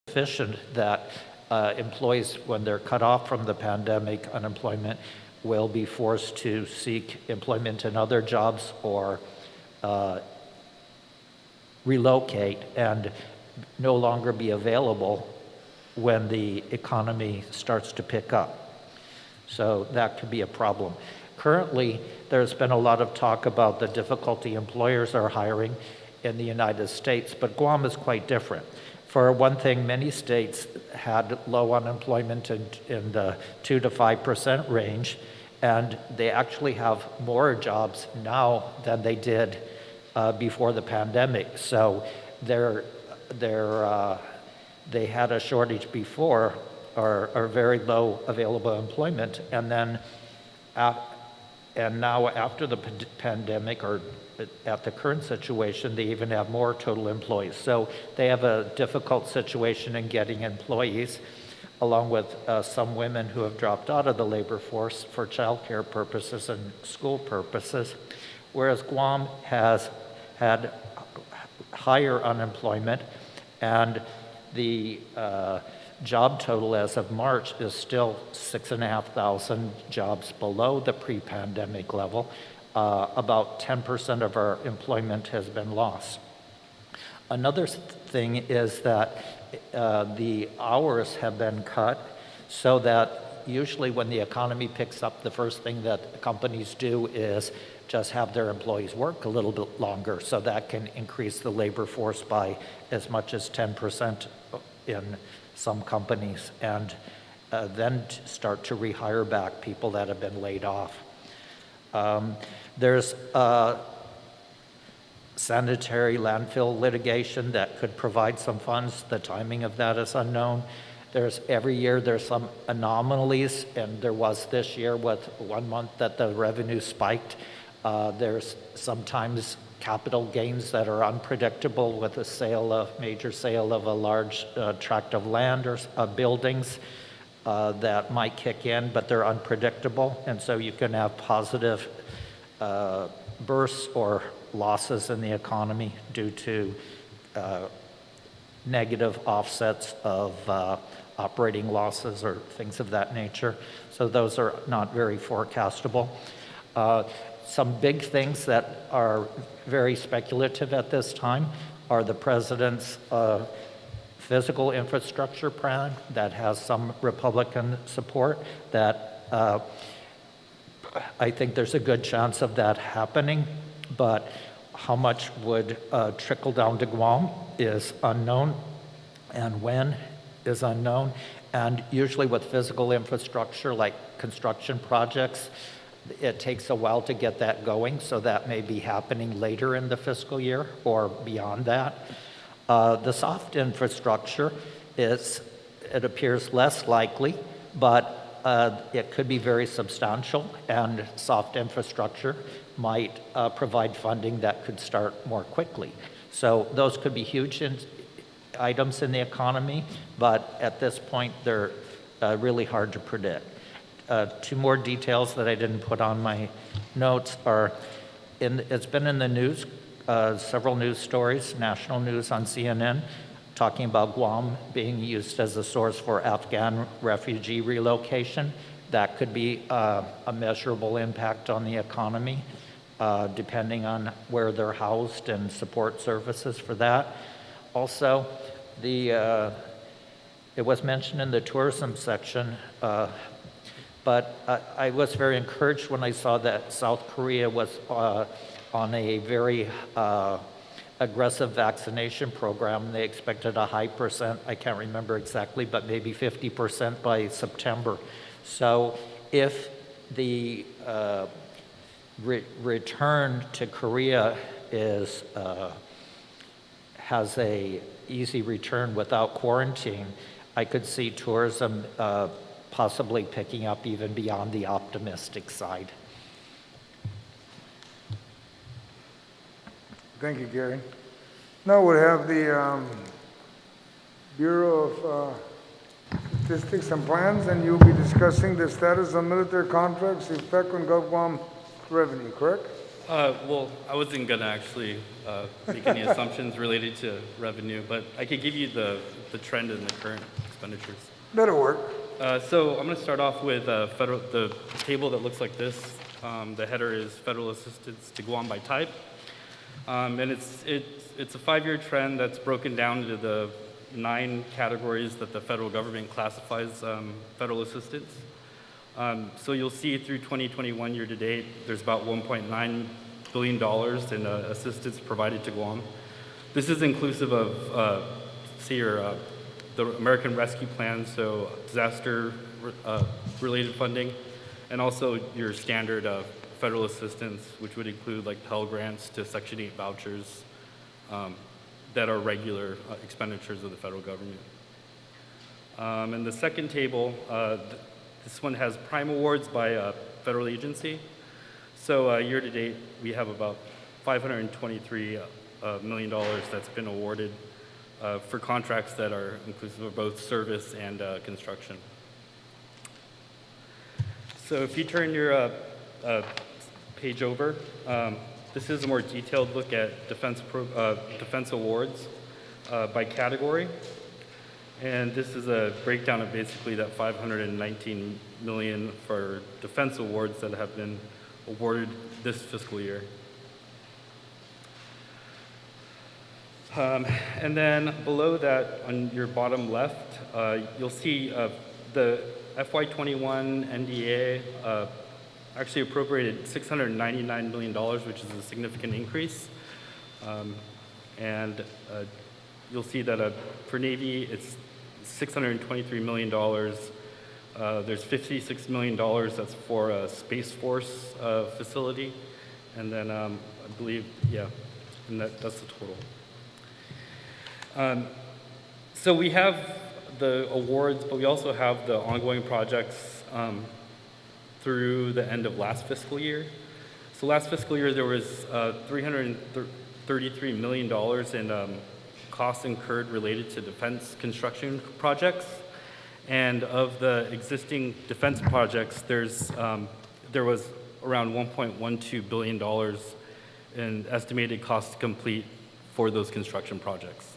sufficient that employees, when they're cut off from the pandemic unemployment, will be forced to seek employment in other jobs or relocate and no longer be available when the economy starts to pick up. So that could be a problem. Currently, there's been a lot of talk about the difficulty employers are hiring in the United States, but Guam is quite different. For one thing, many states had low unemployment in the 2 to 5% range, and they actually have more jobs now than they did before the pandemic. So they had a shortage before, or very low available employment, and then and now after the pandemic, or at the current situation, they even have more total employees. So they have a difficult situation in getting employees, along with some women who have dropped out of the labor force for childcare purposes and school purposes, whereas Guam has had higher unemployment, and the job total as of March is still 6,500 jobs below the pre-pandemic level. About 10% of our employment has been lost. Another thing is that the hours have been cut so that usually when the economy picks up, the first thing that companies do is just have their employees work a little bit longer, so that can increase the labor force by as much as 10% in some companies, and then start to rehire back people that have been laid off. There's sanitary landfill litigation that could provide some funds. The timing of that is unknown. Every year there's some anomalies, and there was this year with 1 month that the revenue spiked. There's sometimes capital gains that are unpredictable with a major sale of a large tract of land or buildings that might kick in, but they're unpredictable. And so you can have positive bursts or losses in the economy due to negative offsets of operating losses or things of that nature. So those are not very forecastable. Some big things that are very speculative at this time are the president's physical infrastructure plan that has some Republican support that I think there's a good chance of that happening, but how much would trickle down to Guam is unknown, and when is unknown. And usually with physical infrastructure like construction projects, it takes a while to get that going, so that may be happening later in the fiscal year or beyond that. The soft infrastructure it appears less likely, but it could be very substantial, and soft infrastructure might provide funding that could start more quickly. So those could be huge items in the economy, but at this point they're really hard to predict. Two more details that I didn't put on my notes are, it's been in the news, several news stories, national news on CNN, talking about Guam being used as a source for Afghan refugee relocation. That could be a measurable impact on the economy, depending on where they're housed and support services for that. Also, it was mentioned in the tourism section, but I was very encouraged when I saw that South Korea was on a very aggressive vaccination program. They expected a high percent, I can't remember exactly, but maybe 50% by September. So if the return to Korea has a easy return without quarantine, I could see tourism possibly picking up even beyond the optimistic side. Thank you, Gary. Now we have the Bureau of Statistics and Plans, and you'll be discussing the status of military contracts, effect on GovGuam revenue, correct? Well, I wasn't gonna actually make any assumptions related to revenue, but I could give you the trend in the current expenditures. That'll work. So I'm gonna start off with the table that looks like this. The header is federal assistance to Guam by type. And it's a 5-year trend that's broken down into the 9 categories that the federal government classifies federal assistance. So you'll see through 2021 year to date, there's about $1.9 billion in assistance provided to Guam. This is inclusive of, the American Rescue Plan, so disaster related funding, and also your standard federal assistance, which would include like Pell Grants to Section 8 vouchers that are regular expenditures of the federal government. And the second table, this one has prime awards by federal agency. So year to date, we have about $523 million that's been awarded for contracts that are inclusive of both service and construction. So if you turn your page over, this is a more detailed look at defense awards by category. And this is a breakdown of basically that $519 million for defense awards that have been awarded this fiscal year. And then below that, on your bottom left, you'll see the FY21 NDA actually appropriated $699 million, which is a significant increase. And you'll see that for Navy, it's $623 million. There's $56 million that's for a Space Force facility. And then I believe, yeah, and that's the total. So we have the awards, but we also have the ongoing projects through the end of last fiscal year. So last fiscal year, there was $333 million in costs incurred related to defense construction projects. And of the existing defense projects, there was around $1.12 billion in estimated cost to complete for those construction projects.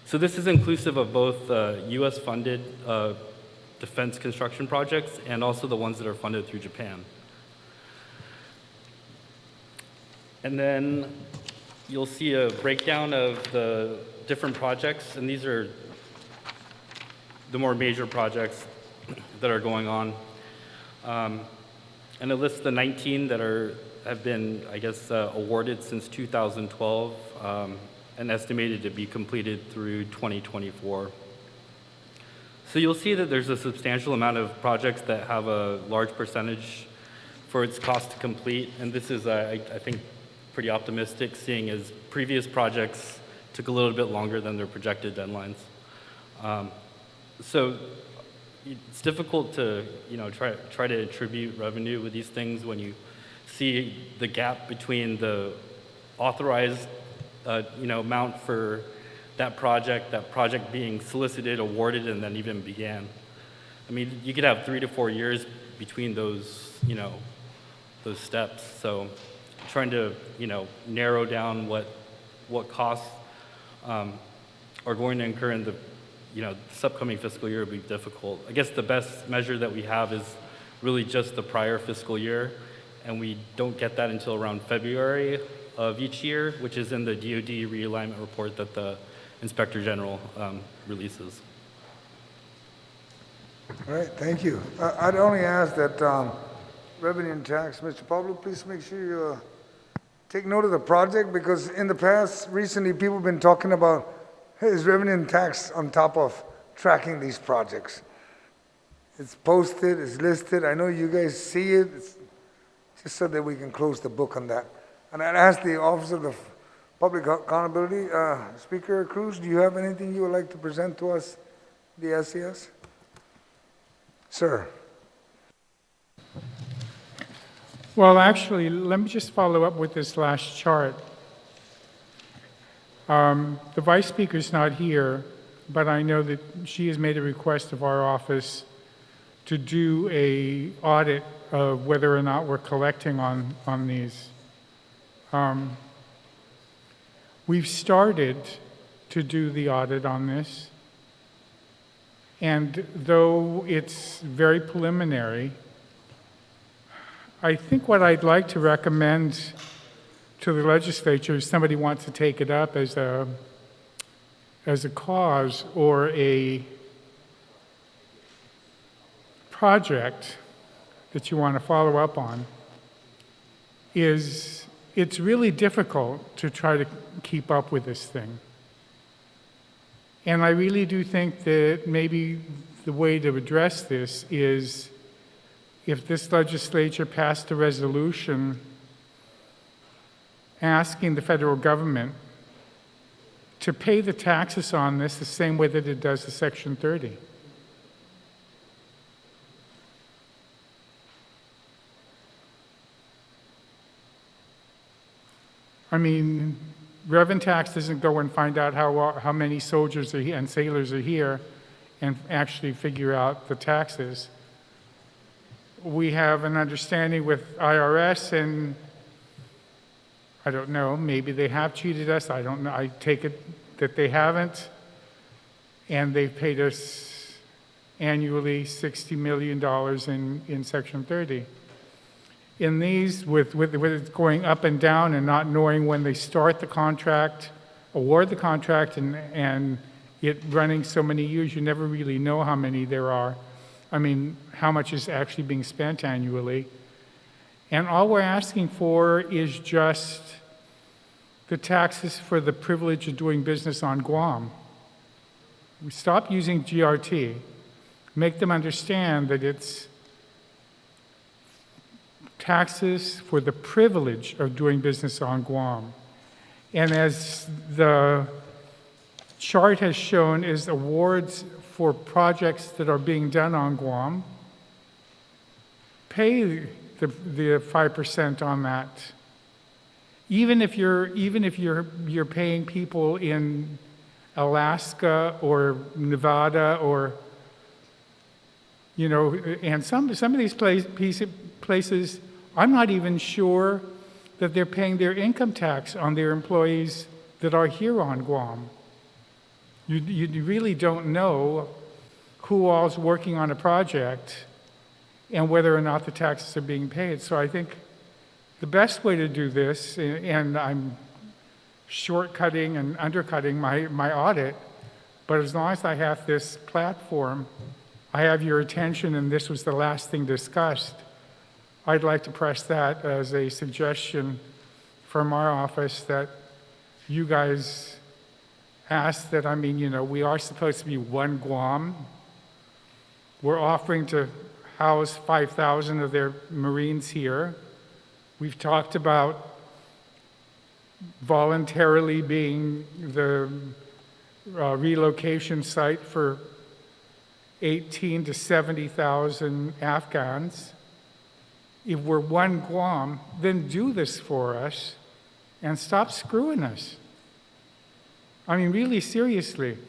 So this is inclusive of both US-funded defense construction projects and also the ones that are funded through Japan. And then you'll see a breakdown of the different projects, and these are the more major projects that are going on. And it lists the 19 that have been, I guess, awarded since 2012 and estimated to be completed through 2024. So you'll see that there's a substantial amount of projects that have a large percentage for its cost to complete, and this is, I think, pretty optimistic, seeing as previous projects took a little bit longer than their projected deadlines. So it's difficult to, try to attribute revenue with these things when you see the gap between the authorized, amount for that project being solicited, awarded, and then even began. I mean, you could have 3 to 4 years between those, those steps. So trying to, narrow down what costs are going to incur in the, this upcoming fiscal year will be difficult. I guess the best measure that we have is really just the prior fiscal year, and we don't get that until around February of each year, which is in the DoD realignment report that the Inspector General releases. All right, thank you. I'd only ask that revenue and tax, Mr. Pablo, please make sure you take note of the project, because in the past, recently, people have been talking about, hey, is revenue and tax on top of tracking these projects? It's posted, it's listed. I know you guys see it. It's just so that we can close the book on that. And I'd ask the Office of the Public Accountability, Speaker Cruz, do you have anything you would like to present to us, the SES? Sir. Well, actually, let me just follow up with this last chart. The Vice Speaker's not here, but I know that she has made a request of our office to do an audit of whether or not we're collecting on these. We've started to do the audit on this, and though it's very preliminary, I think what I'd like to recommend to the legislature, if somebody wants to take it up as a cause or a project that you want to follow up on, is it's really difficult to try to keep up with this thing. And I really do think that maybe the way to address this is if this legislature passed a resolution asking the federal government to pay the taxes on this the same way that it does the Section 30. I mean, Revenue Tax doesn't go and find out how many soldiers are here and sailors are here and actually figure out the taxes. We have an understanding with IRS, and I don't know, maybe they have cheated us. I don't know. I take it that they haven't. And they've paid us annually $60 million in Section 30. In these, with it going up and down and not knowing when they start the contract, award the contract, and it running so many years, you never really know how many there are. I mean, how much is actually being spent annually. And all we're asking for is just the taxes for the privilege of doing business on Guam. We stop using GRT, make them understand that it's taxes for the privilege of doing business on Guam. And as the chart has shown, is awards for projects that are being done on Guam, pay the 5% on that. Even if you're paying people in Alaska or Nevada or, you know, and some of these places, I'm not even sure that they're paying their income tax on their employees that are here on Guam. You really don't know who all's working on a project and whether or not the taxes are being paid. So I think the best way to do this, and I'm shortcutting and undercutting my audit, but as long as I have this platform, I have your attention, and this was the last thing discussed, I'd like to press that as a suggestion from our office that you guys ask that. I mean, you know, we are supposed to be one Guam. We're offering to house 5,000 of their Marines here. We've talked about voluntarily being the relocation site for 18 to 70,000 Afghans. If we're one Guam, then do this for us and stop screwing us. I mean, really seriously.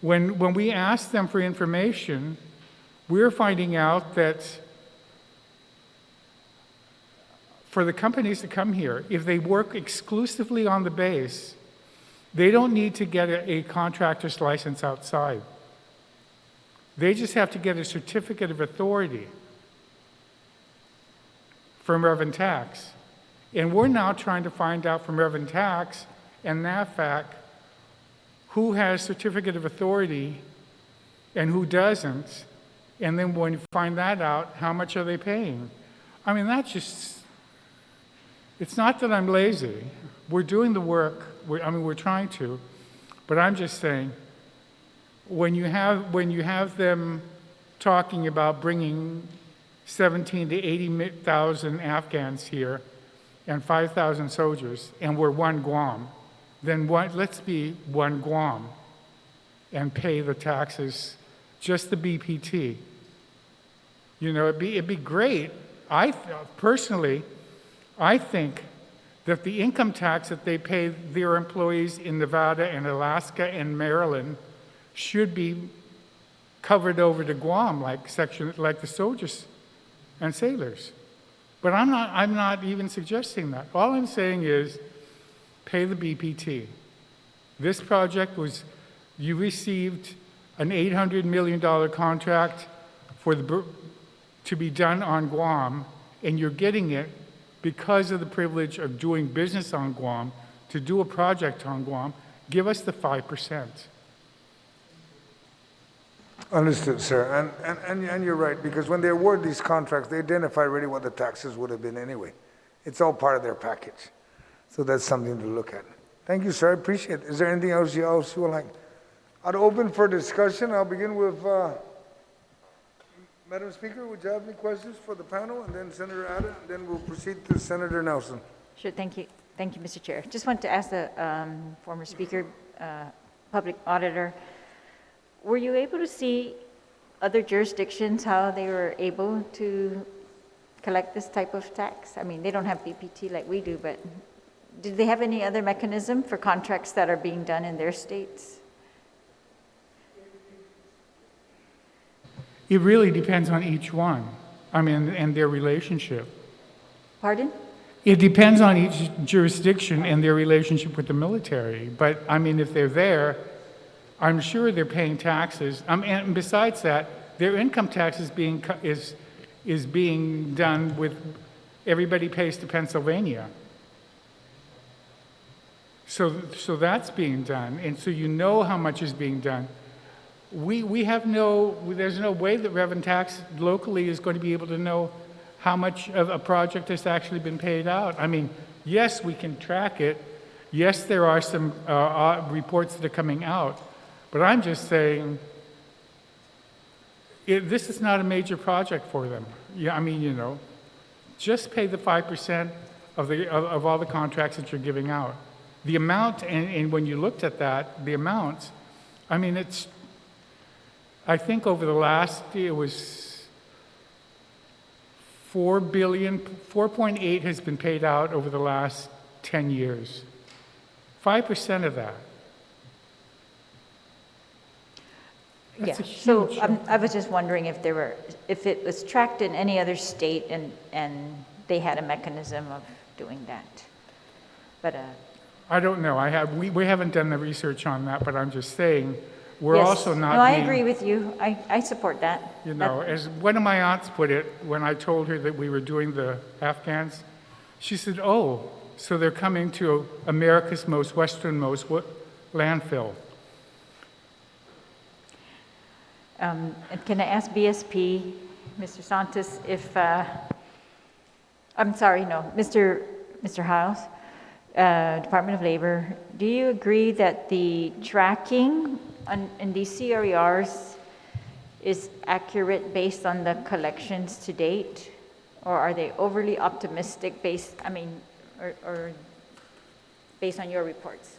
When we ask them for information, we're finding out that for the companies to come here, if they work exclusively on the base, they don't need to get a contractor's license outside. They just have to get a certificate of authority from Revenue Tax. And we're now trying to find out from Revenue Tax and NAFAC who has certificate of authority and who doesn't. And then when you find that out, how much are they paying? I mean, that's just, it's not that I'm lazy. We're doing the work. We're trying to. But I'm just saying, when you have them talking about bringing 17 to 80,000 Afghans here and 5,000 soldiers, and we're one Guam, then let's be one Guam and pay the taxes, just the BPT. You know, it'd be great. Personally, I think that the income tax that they pay their employees in Nevada and Alaska and Maryland should be covered over to Guam, like the soldiers and sailors. But I'm not even suggesting that. All I'm saying is pay the BPT. This project was, you received an $800 million contract to be done on Guam, and you're getting it because of the privilege of doing business on Guam, to do a project on Guam. Give us the 5%. Understood, sir. And you're right, because when they award these contracts, they identify really what the taxes would have been anyway. It's all part of their package. So that's something to look at. Thank you, sir. I appreciate it. Is there anything else you would like? I'd open for discussion. I'll begin with, Madam Speaker, would you have any questions for the panel? And then Senator Ada, and then we'll proceed to Senator Nelson. Sure, thank you. Thank you, Mr. Chair. Just want to ask the former speaker, public auditor, were you able to see other jurisdictions, how they were able to collect this type of tax? I mean, they don't have BPT like we do, but did they have any other mechanism for contracts that are being done in their states? It really depends on each one, I mean, and their relationship. Pardon? It depends on each jurisdiction and their relationship with the military. But, I mean, if they're there, I'm sure they're paying taxes. And besides that, their income tax is being done with, everybody pays to Pennsylvania. So that's being done. And so you know how much is being done. There's no way that Revenue Tax locally is going to be able to know how much of a project has actually been paid out. I mean, yes, we can track it. Yes, there are some reports that are coming out. But I'm just saying, this is not a major project for them. Yeah, I mean, you know, just pay the 5% of all the contracts that you're giving out. The amount, and when you looked at that, the amounts, I mean, I think over the last, it was 4.8 has been paid out over the last 10 years. 5% of that. Yeah, That's a so huge- I was just wondering if it was tracked in any other state and they had a mechanism of doing that. But I don't know. We haven't done the research on that, but I'm just saying, we're yes. also not No, I being, agree with you. I support that. you know, as one of my aunts put it, when I told her that we were doing the Afghans, she said, oh, so they're coming to America's most westernmost landfill. And can I ask BSP, Mr. Santos, if, I'm sorry, no, Mr. Hiles, Department of Labor, do you agree that the tracking in these CRERs is accurate based on the collections to date? Or are they overly optimistic based, I mean, or based on your reports?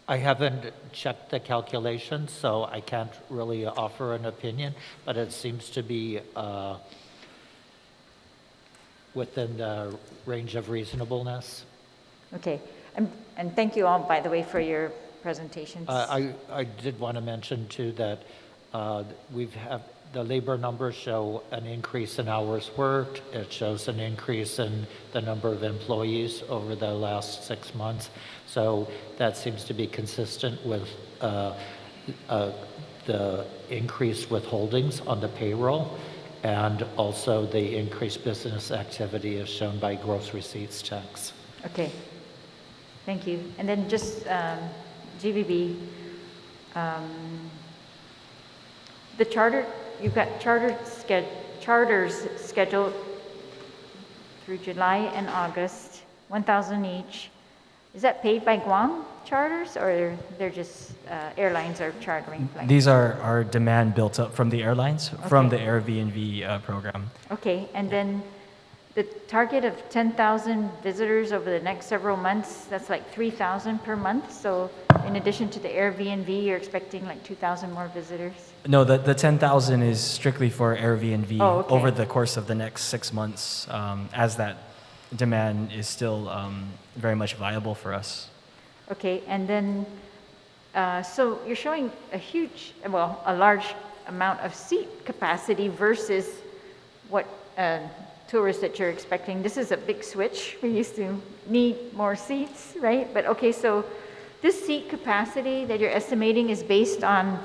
I haven't checked the calculations, so I can't really offer an opinion, but it seems to be within the range of reasonableness. Okay, and thank you all, by the way, for your presentations. I did want to mention too that the labor numbers show an increase in hours worked. It shows an increase in the number of employees over the last 6 months. So that seems to be consistent with the increased withholdings on the payroll, and also the increased business activity is shown by gross receipts tax. Okay, thank you. And then just GVB, the charter, you've got charters scheduled through July and August, 1,000 each. Is that paid by Guam charters, or they're just airlines are chartering flights? These are demand built up from the airlines, from Okay. the Airbnb program. Okay, and then the target of 10,000 visitors over the next several months, that's like 3,000 per month. So in addition to the Airbnb, you're expecting like 2,000 more visitors? No, the 10,000 is strictly for Airbnb Oh, okay. over the course of the next 6 months, as that demand is still very much viable for us. Okay, and then, so you're showing a large amount of seat capacity versus what tourists that you're expecting. This is a big switch. We used to need more seats, right? But okay, so this seat capacity that you're estimating is based on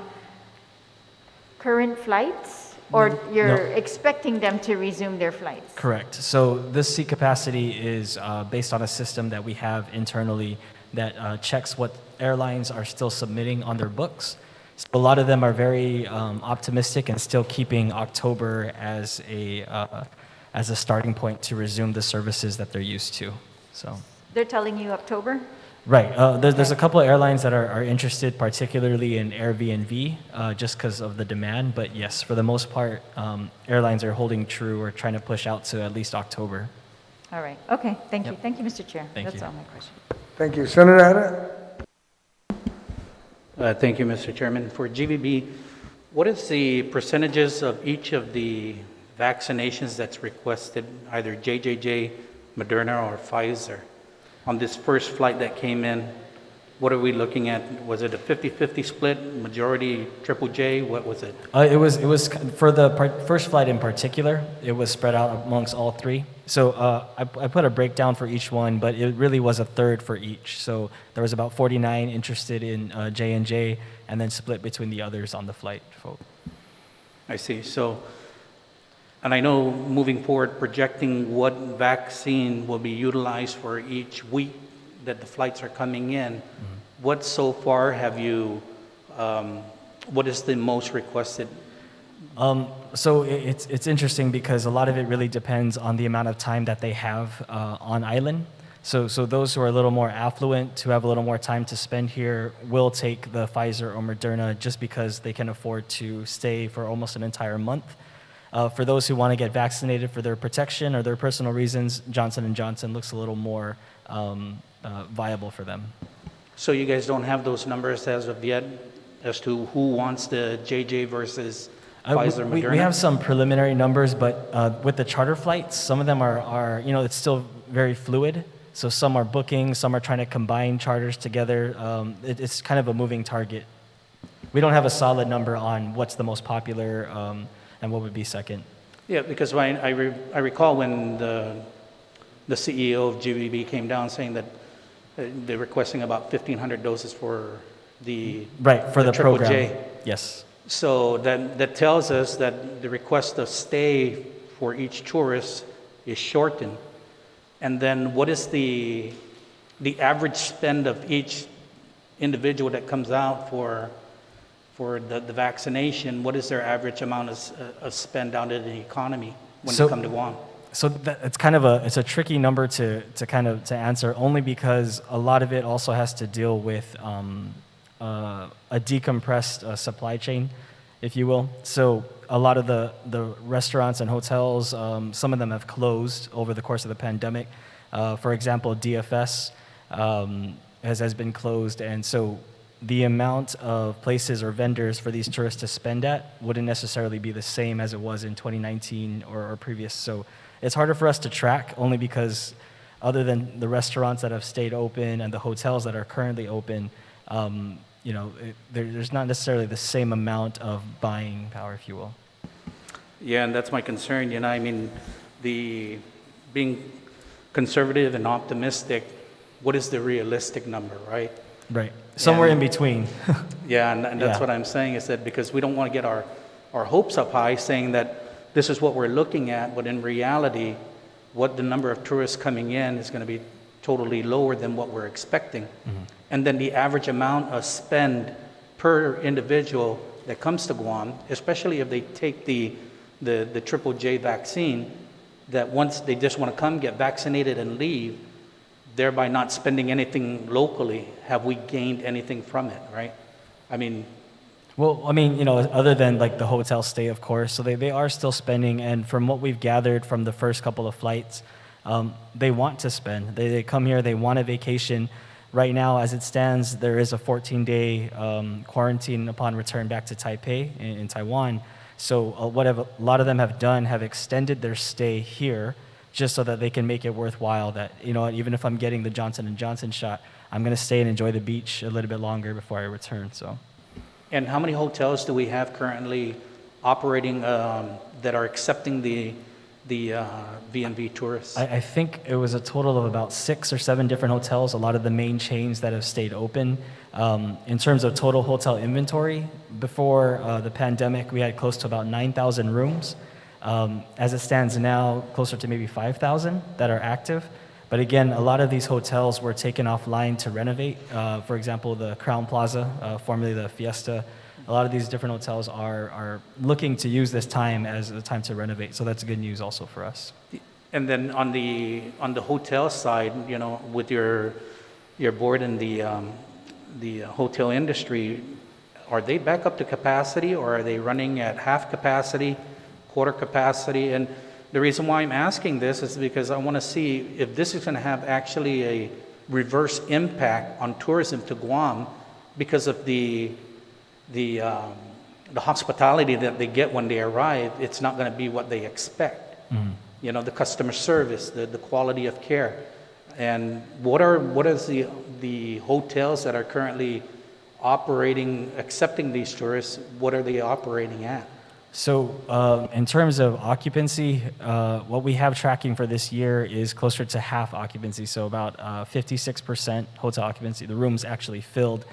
current flights, or you're expecting them to resume their flights? Correct. So this seat capacity is based on a system that we have internally that checks what airlines are still submitting on their books. So a lot of them are very optimistic and still keeping October as a starting point to resume the services that they're used to. So They're telling you October? right. There's a couple of airlines that are interested, particularly in Airbnb, just because of the demand. But yes, for the most part, airlines are holding true or trying to push out to at least October. All right, okay, thank you. Yep. Thank you, Mr. Chair. Thank That's you. all my question. Thank you. Senator Hannah? Thank you, Mr. Chairman. For GVB, what is the percentages of each of the vaccinations that's requested, either JJJ, Moderna, or Pfizer? On this first flight that came in, what are we looking at? Was it a 50-50 split, majority Triple J? What was it? It was for the first flight in particular. It was spread out amongst all three. So I put a breakdown for each one, but it really was a third for each. So there was about 49 interested in J&J, and then split between the others on the flight. I see. So, and I know moving forward, projecting what vaccine will be utilized for each week that the flights are coming in, what so far have you, what is the most requested? So it's interesting because a lot of it really depends on the amount of time that they have on island. So those who are a little more affluent, who have a little more time to spend here, will take the Pfizer or Moderna just because they can afford to stay for almost an entire month. For those who want to get vaccinated for their protection or their personal reasons, Johnson & Johnson looks a little more viable for them. So you guys don't have those numbers as of yet as to who wants the JJ versus Pfizer, Moderna? We have some preliminary numbers, but with the charter flights, some of them are it's still very fluid. So some are booking, some are trying to combine charters together. It's kind of a moving target. We don't have a solid number on what's the most popular and what would be second. Yeah, because I recall when the CEO of GVB came down saying that they're requesting about 1,500 doses for the the Triple program. J. Yes. So that tells us that the request of stay for each tourist is shortened. And then what is the average spend of each individual that comes out for the vaccination? What is their average amount of spend out in the economy when they come to Guam? So it's kind of a tricky number to answer, only because a lot of it also has to deal with a decompressed supply chain, if you will. So a lot of the restaurants and hotels, some of them have closed over the course of the pandemic. For example, DFS has been closed, and so the amount of places or vendors for these tourists to spend at wouldn't necessarily be the same as it was in 2019 or previous. So it's harder for us to track, only because other than the restaurants that have stayed open and the hotels that are currently open, there's not necessarily the same amount of buying power, if you will. Yeah, and that's my concern. I mean, being conservative and optimistic, what is the realistic number, right? Right. Somewhere in between. Yeah, and that's what I'm saying, is that because we don't want to get our hopes up high saying that this is what we're looking at, but in reality, what the number of tourists coming in is going to be totally lower than what we're expecting. Mm-hmm. And then the average amount of spend per individual that comes to Guam, especially if they take the Triple J vaccine, that once they just want to come, get vaccinated, and leave, thereby not spending anything locally, have we gained anything from it, right? Other than like the hotel stay, of course, so they are still spending, and from what we've gathered from the first couple of flights, they want to spend. They come here, they want a vacation. Right now, as it stands, there is a 14-day quarantine upon return back to Taipei in Taiwan. So what a lot of them have done have extended their stay here just so that they can make it worthwhile, that, even if I'm getting the Johnson & Johnson shot, I'm going to stay and enjoy the beach a little bit longer before I return. So. And how many hotels do we have currently operating that are accepting the V&V tourists? I think it was a total of about 6 or 7 different hotels, a lot of the main chains that have stayed open. In terms of total hotel inventory, before the pandemic, we had close to about 9,000 rooms. As it stands now, closer to maybe 5,000 that are active. But again, a lot of these hotels were taken offline to renovate. For example, the Crown Plaza, formerly the Fiesta, a lot of these different hotels are looking to use this time as a time to renovate. So that's good news also for us. And then on the hotel side, you know, with your board in the hotel industry, are they back up to capacity, or are they running at half capacity, quarter capacity? And the reason why I'm asking this is because I want to see if this is going to have actually a reverse impact on tourism to Guam because of the hospitality that they get when they arrive. It's not going to be what they expect. Mm-hmm. You know, the customer service, the quality of care. And what is the hotels that are currently operating, accepting these tourists, what are they operating at? So in terms of occupancy, what we have tracking for this year is closer to half occupancy, so about 56% hotel occupancy. The room's actually filled.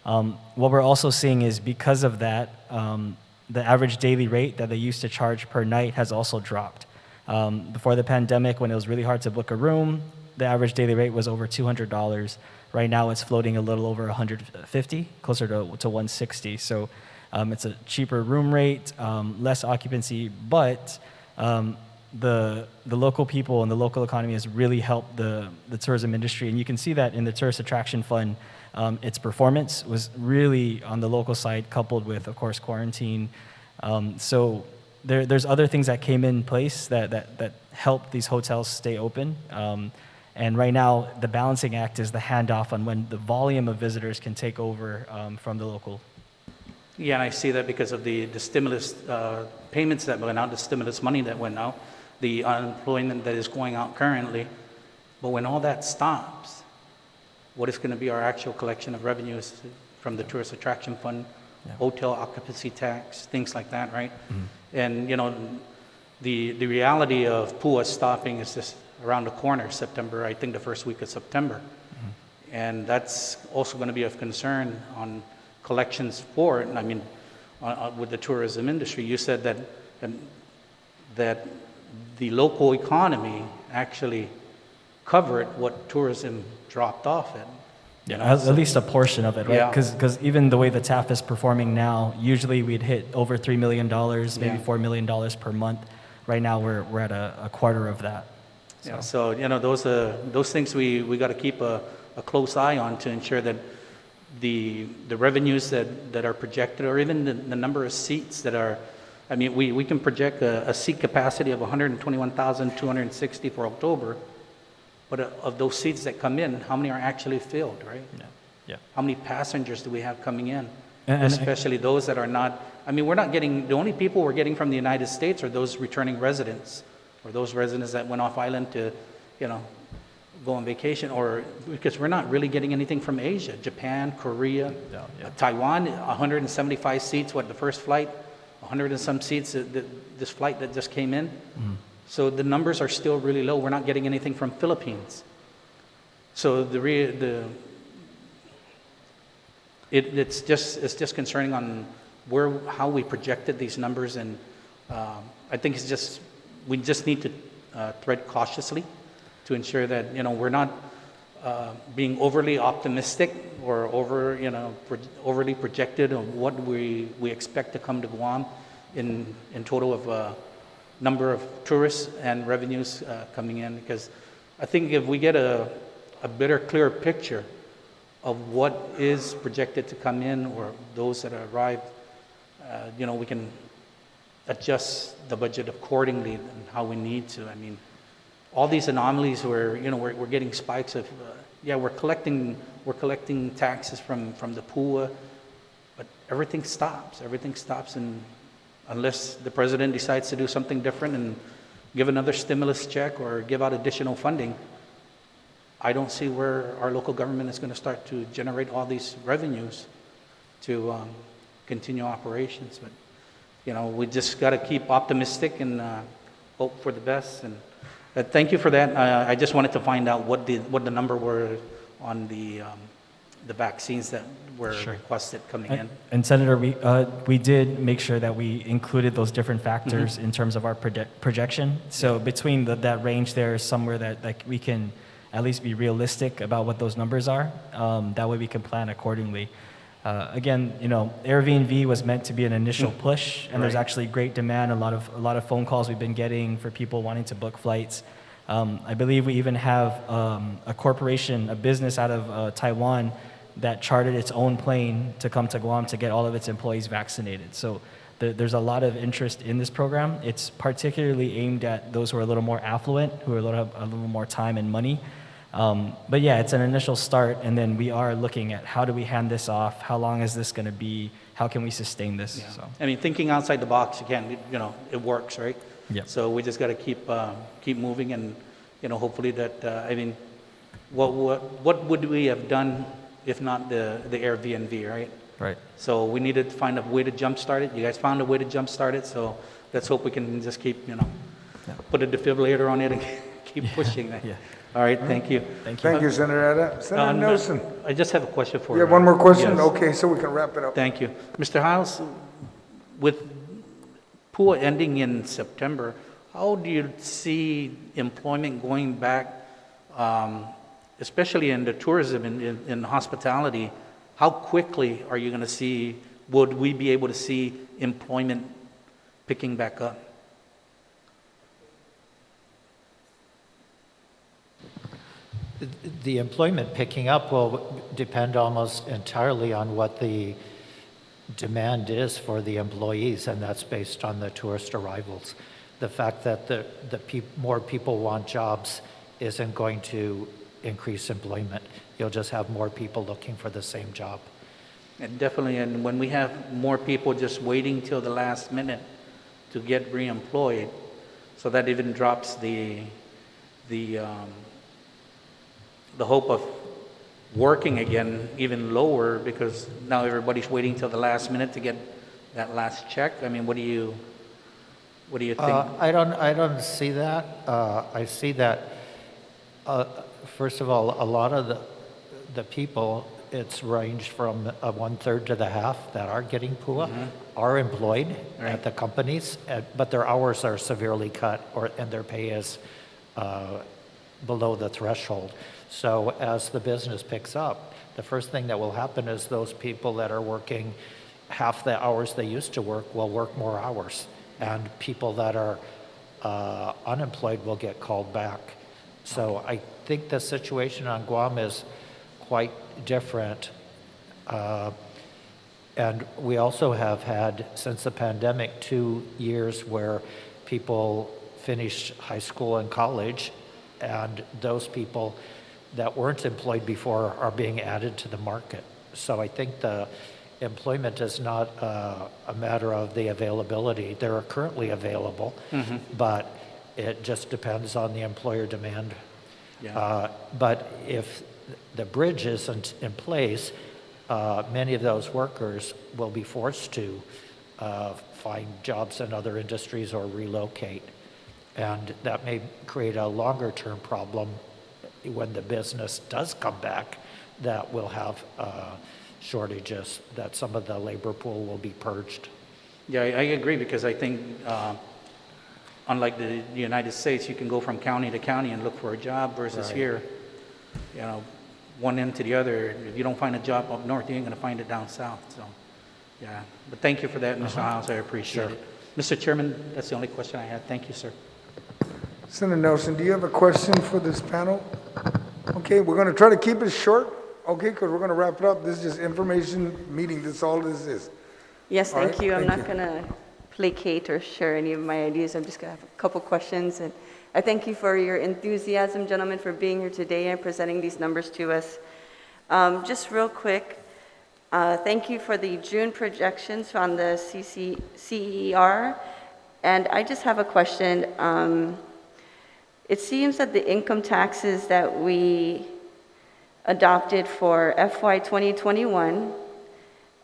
What we're also seeing is because of that, the average daily rate that they used to charge per night has also dropped. Before the pandemic, when it was really hard to book a room, the average daily rate was over $200. Right now, it's floating a little over $150, closer to $160. So it's a cheaper room rate, less occupancy, but the local people and the local economy has really helped the tourism industry. And you can see that in the Tourist Attraction Fund. Its performance was really on the local side, coupled with, of course, quarantine. So there's other things that came in place that helped these hotels stay open. And right now, the balancing act is the handoff on when the volume of visitors can take over from the local. Yeah, and I see that because of the stimulus payments that went out, the stimulus money that went out, the unemployment that is going out currently. But when all that stops, what is going to be our actual collection of revenues from the Tourist Attraction Fund, hotel occupancy tax, things like that, right? Mm-hmm. And, you know, the reality of PUA stopping is just around the corner, September, I think the first week of September. Mm-hmm. And that's also going to be of concern on collections for it. I mean, with the tourism industry, you said that the local economy actually covered what tourism dropped off at. Yeah, at least a portion of it, right? Because even the way the TAF is performing now, usually we'd hit over $3 million, maybe $4 million per month. Right now, we're at a quarter of that. So. Yeah, so you know, those things we got to keep a close eye on to ensure that the revenues that are projected, or even the number of seats that are, I mean, we can project a seat capacity of 121,260 for October, but of those seats that come in, how many are actually filled, right? Yeah. How many passengers do we have coming in? And especially those that are not, I mean, we're not getting, the only people we're getting from the United States are those returning residents, or those residents that went off island to, you know, go on vacation, or because we're not really getting anything from Asia, Japan, Korea, Taiwan, 175 seats, the first flight, 100 and some seats, this flight that just came in. Mm-hmm. So the numbers are still really low. We're not getting anything from Philippines. So it's just concerning on how we projected these numbers, and I think we just need to tread cautiously to ensure that, you know, we're not being overly optimistic or overly projected on what we expect to come to Guam in total of number of tourists and revenues coming in. Because I think if we get a better, clearer picture of what is projected to come in, or those that arrive, you know, we can adjust the budget accordingly and how we need to. I mean, all these anomalies where, you know, we're getting spikes of, we're collecting taxes from the PUA, but everything stops. Everything stops, and unless the president decides to do something different and give another stimulus check or give out additional funding, I don't see where our local government is going to start to generate all these revenues to continue operations. But, you know, we just got to keep optimistic and hope for the best. And thank you for that. I just wanted to find out what the number were on the vaccines that were requested coming in. And Senator, we did make sure that we included those different factors in terms of our projection. So between that range there is somewhere that like we can at least be realistic about what those numbers are. That way we can plan accordingly. Again, Airbnb was meant to be an initial push, and there's actually great demand. A lot of phone calls we've been getting for people wanting to book flights. I believe we even have a corporation, a business out of Taiwan that chartered its own plane to come to Guam to get all of its employees vaccinated. So there's a lot of interest in this program. It's particularly aimed at those who are a little more affluent, who are a little more time and money. But yeah, it's an initial start, and then we are looking at how do we hand this off? How long is this going to be? How can we sustain this? Yeah. So. I mean, thinking outside the box, again, it works, right? Yeah. So we just got to keep moving, and hopefully that what would we have done if not the Airbnb, right? Right. So we needed to find a way to jumpstart it. You guys found a way to jumpstart it, so let's hope we can just keep put a defibrillator on it and keep pushing that. Yeah. All right, thank you. Thank you. Thank you, Senator Ada. Senator Nelson. I just have a question for You have one more question? Yes. Okay, so we can wrap it up. Thank you. Mr. Hiles, with PUA ending in September, how do you see employment going back, especially in the tourism in hospitality? How quickly are you going to would we be able to see employment picking back up? The employment picking up will depend almost entirely on what the demand is for the employees, and that's based on the tourist arrivals. The fact that more people want jobs isn't going to increase employment. You'll just have more people looking for the same job. And definitely, and when we have more people just waiting till the last minute to get reemployed, so that even drops the hope of working again even lower, because now everybody's waiting till the last minute to get that last check. I mean, what do you think? I don't see that. I see that. First of all, a lot of the people, it's ranged from 1/3 to the half that are getting PUA, are employed at the companies, but their hours are severely cut, and their pay is below the threshold. So as the business picks up, the first thing that will happen is those people that are working half the hours they used to work will work more hours, and people that are unemployed will get called back. So I think the situation on Guam is quite different. And we also have had, since the pandemic, 2 years where people finished high school and college, and those people that weren't employed before are being added to the market. So I think the employment is not a matter of the availability. They're currently available, but it just depends on the employer demand. Yeah. But if the bridge isn't in place, many of those workers will be forced to find jobs in other industries or relocate. And that may create a longer term problem when the business does come back, that we'll have shortages, that some of the labor pool will be purged. Yeah, I agree, because I think unlike the United States, you can go from county to county and look for a job, versus here, one end to the other. If you don't find a job up north, you ain't going to find it down south. So, yeah. But thank you for that, Mr. Hiles. I appreciate it. Mr. Chairman, that's the only question I had. Thank you, sir. Senator Nelson, do you have a question for this panel? Okay, we're going to try to keep it short, okay, because we're going to wrap it up. This is just information meeting. That's all this is. Yes, All thank right, you. I'm thank not going to placate or share any of my ideas. I'm just going to have a couple questions. And I thank you for your enthusiasm, gentlemen, for being here today and presenting these numbers to us. Just real quick, thank you for the June projections on the CER. And I just have a question. It seems that the income taxes that we adopted for FY 2021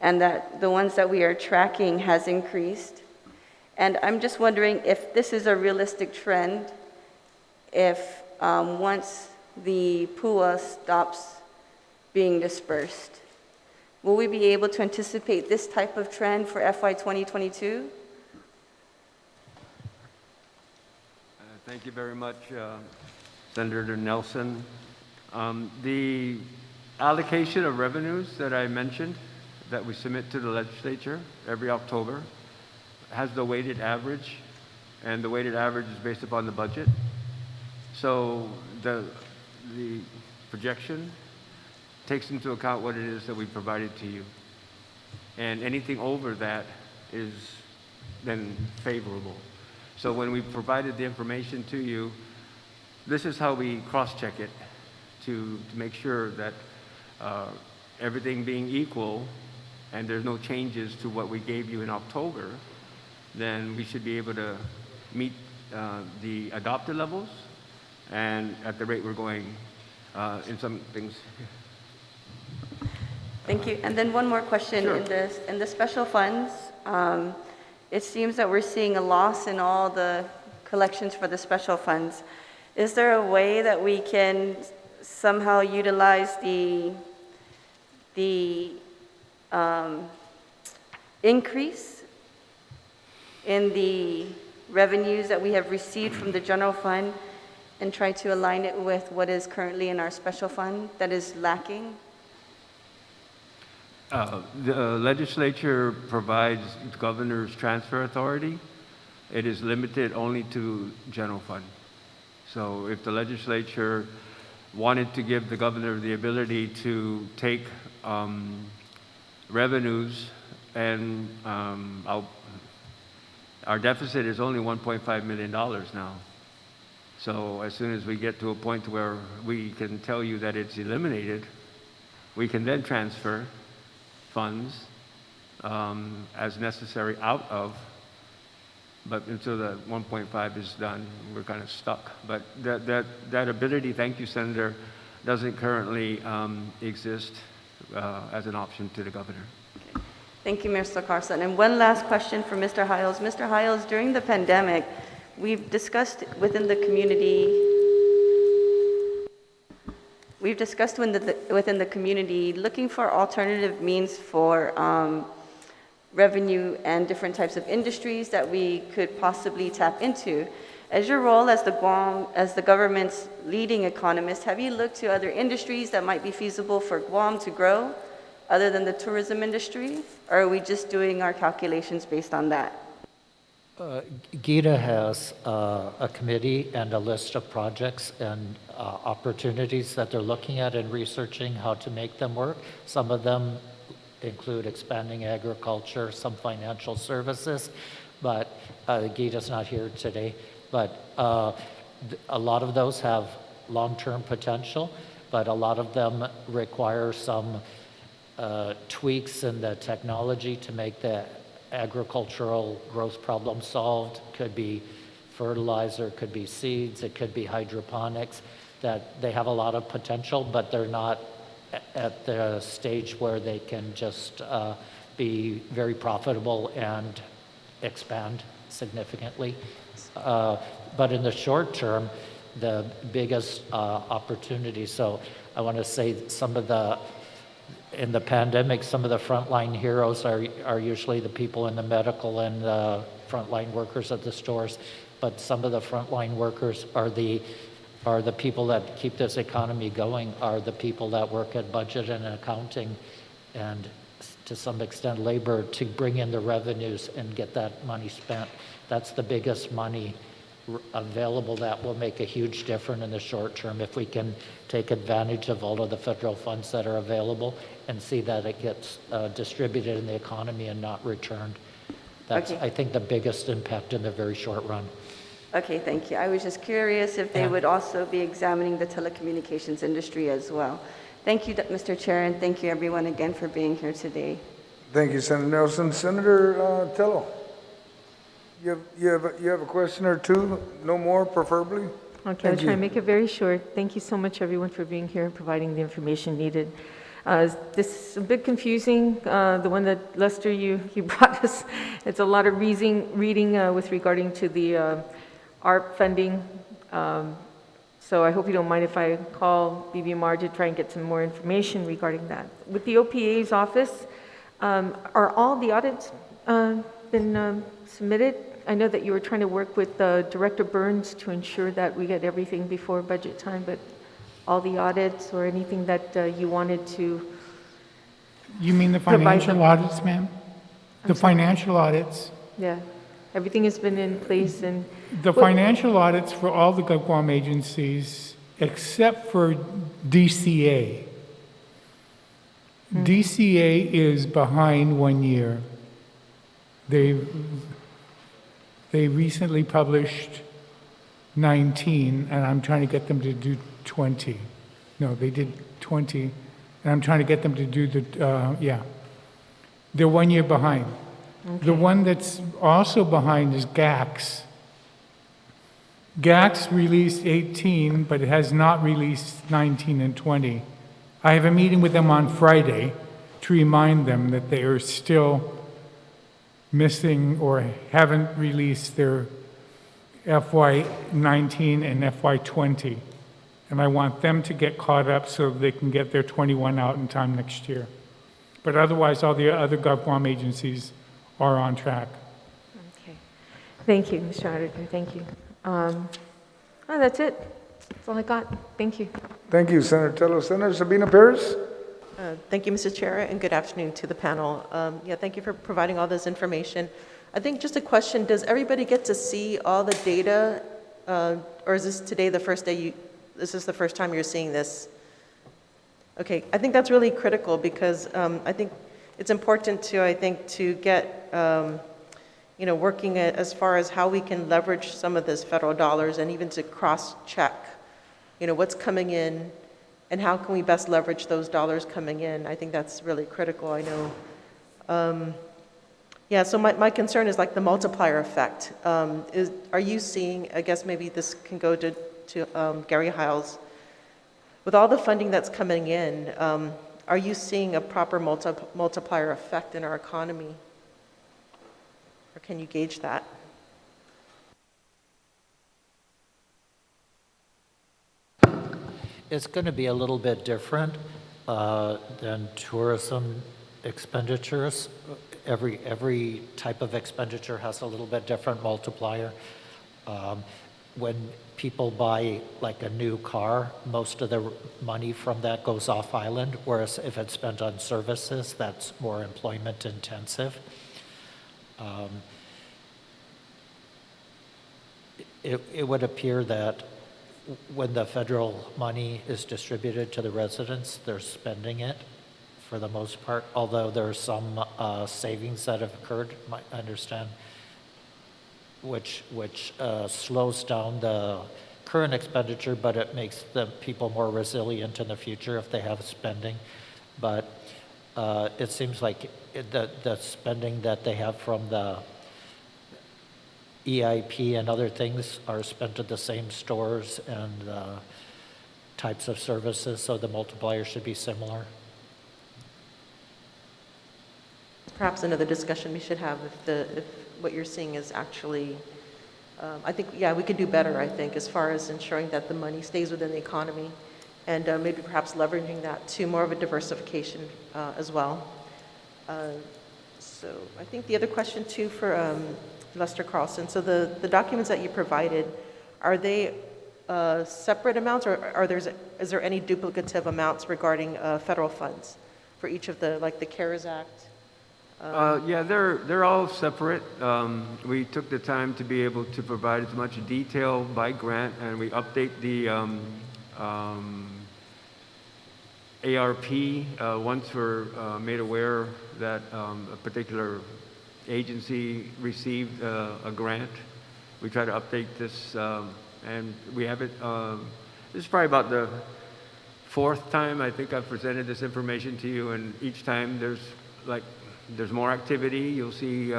and that the ones that we are tracking has increased. And I'm just wondering if this is a realistic trend, if once the PUA stops being dispersed, will we be able to anticipate this type of trend for FY 2022? Thank you very much, Senator Nelson. The allocation of revenues that I mentioned that we submit to the legislature every October has the weighted average, and the weighted average is based upon the budget. So the projection takes into account what it is that we provided to you. And anything over that is then favorable. So when we provided the information to you, this is how we cross-check it to make sure that everything being equal and there's no changes to what we gave you in October, then we should be able to meet the adopted levels and at the rate we're going in some things. Thank you. And then one more question. Sure. In the special funds, it seems that we're seeing a loss in all the collections for the special funds. Is there a way that we can somehow utilize the increase in the revenues that we have received from the general fund and try to align it with what is currently in our special fund that is lacking? The legislature provides governor's transfer authority. It is limited only to general fund. So if the legislature wanted to give the governor the ability to take revenues, and our deficit is only $1.5 million now. So as soon as we get to a point where we can tell you that it's eliminated, we can then transfer funds as necessary out of, but until the 1.5 is done, we're kind of stuck. But that ability, thank you, Senator, doesn't currently exist as an option to the governor. Okay. Thank you, Mr. Carlson. And one last question for Mr. Hiles. Mr. Hiles, during the pandemic, we've discussed within the community looking for alternative means for revenue and different types of industries that we could possibly tap into. As your role as the government's leading economist, have you looked to other industries that might be feasible for Guam to grow other than the tourism industry? Or are we just doing our calculations based on that? GITA has a committee and a list of projects and opportunities that they're looking at and researching how to make them work. Some of them include expanding agriculture, some financial services, but GITA's not here today. But a lot of those have long-term potential, but a lot of them require some tweaks in the technology to make the agricultural growth problem solved. Could be fertilizer, could be seeds, it could be hydroponics, that they have a lot of potential, but they're not at the stage where they can just be very profitable and expand significantly. But in the short term, the biggest opportunity, so I want to say in the pandemic, some of the frontline heroes are usually the people in the medical and the frontline workers at the stores, but some of the frontline workers are the people that keep this economy going, are the people that work at budget and accounting and to some extent labor to bring in the revenues and get that money spent. That's the biggest money available that will make a huge difference in the short term if we can take advantage of all of the federal funds that are available and see that it gets distributed in the economy and not returned. That's, Okay. I think, the biggest impact in the very short run. Okay, thank you. I was just curious if they would also be examining the telecommunications industry as well. Thank you, Mr. Chair, and thank you everyone again for being here today. Thank you, Senator Nelson. Senator Tello, you have a question or two? No more, preferably? Okay, I'll try and make it very short. Thank you so much, everyone, for being here and providing the information needed. This is a bit confusing, the one that Lester, you brought us. It's a lot of reading with regarding to the ARP funding. So I hope you don't mind if I call BBMR to try and get some more information regarding that. With the OPA's office, are all the audits been submitted? I know that you were trying to work with Director Burns to ensure that we get everything before budget time, but all the audits or anything that you wanted to You mean the provide financial them? audits, ma'am? The financial audits? Yeah, everything has been in place and... The financial audits for all the GovCom agencies, except for DCA. DCA is behind 1 year. They recently published 19, and I'm trying to get them to do 20. No, they did 20, and I'm trying to get them to do the, yeah. They're 1 year behind. The one that's also behind is GAX. GAX released 18, but it has not released 19 and 20. I have a meeting with them on Friday to remind them that they are still missing or haven't released their FY19 and FY20. And I want them to get caught up so they can get their 21 out in time next year. But otherwise, all the other GovCom agencies are on track. Okay. Thank you, Mr. Auditor. Thank you. That's it. That's all I got. Thank you. Thank you, Senator Tello. Senator Sabina Paris? Thank you, Mr. Chair, and good afternoon to the panel. Thank you for providing all this information. I think just a question, does everybody get to see all the data, or is this today the first day this is the first time you're seeing this? Okay, I think that's really critical because I think it's important to get, working as far as how we can leverage some of this federal dollars and even to cross-check, what's coming in and how can we best leverage those dollars coming in. I think that's really critical, I know. So my concern is like the multiplier effect. Are you seeing, I guess maybe this can go to Gary Hiles, with all the funding that's coming in, are you seeing a proper multiplier effect in our economy? Or can you gauge that? It's going to be a little bit different than tourism expenditures. Every type of expenditure has a little bit different multiplier. When people buy like a new car, most of the money from that goes off island, whereas if it's spent on services, that's more employment intensive. It would appear that when the federal money is distributed to the residents, they're spending it for the most part, although there are some savings that have occurred, I understand, which slows down the current expenditure, but it makes the people more resilient in the future if they have spending. But it seems like the spending that they have from the EIP and other things are spent at the same stores and types of services, so the multiplier should be similar. Perhaps another discussion we should have if what you're seeing is actually, I think, we could do better, I think, as far as ensuring that the money stays within the economy and maybe perhaps leveraging that to more of a diversification as well. So I think the other question too for Lester Carlson, so the documents that you provided, are they separate amounts or is there any duplicative amounts regarding federal funds for each of the CARES Act? They're all separate. We took the time to be able to provide as much detail by grant, and we update the ARP once we're made aware that a particular agency received a grant. We try to update this, and we have it. This is probably about the fourth time I think I've presented this information to you, and each time there's more activity. You'll see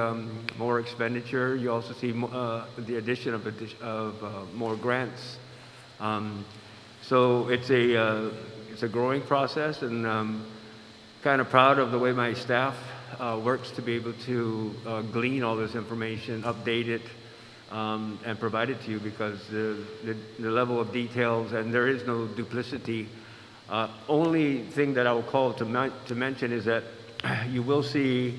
more expenditure. You also see the addition of more grants. So it's a growing process, and kind of proud of the way my staff works to be able to glean all this information, update it, and provide it to you, because the level of details, and there is no duplicity. Only thing that I will call to mention is that you will see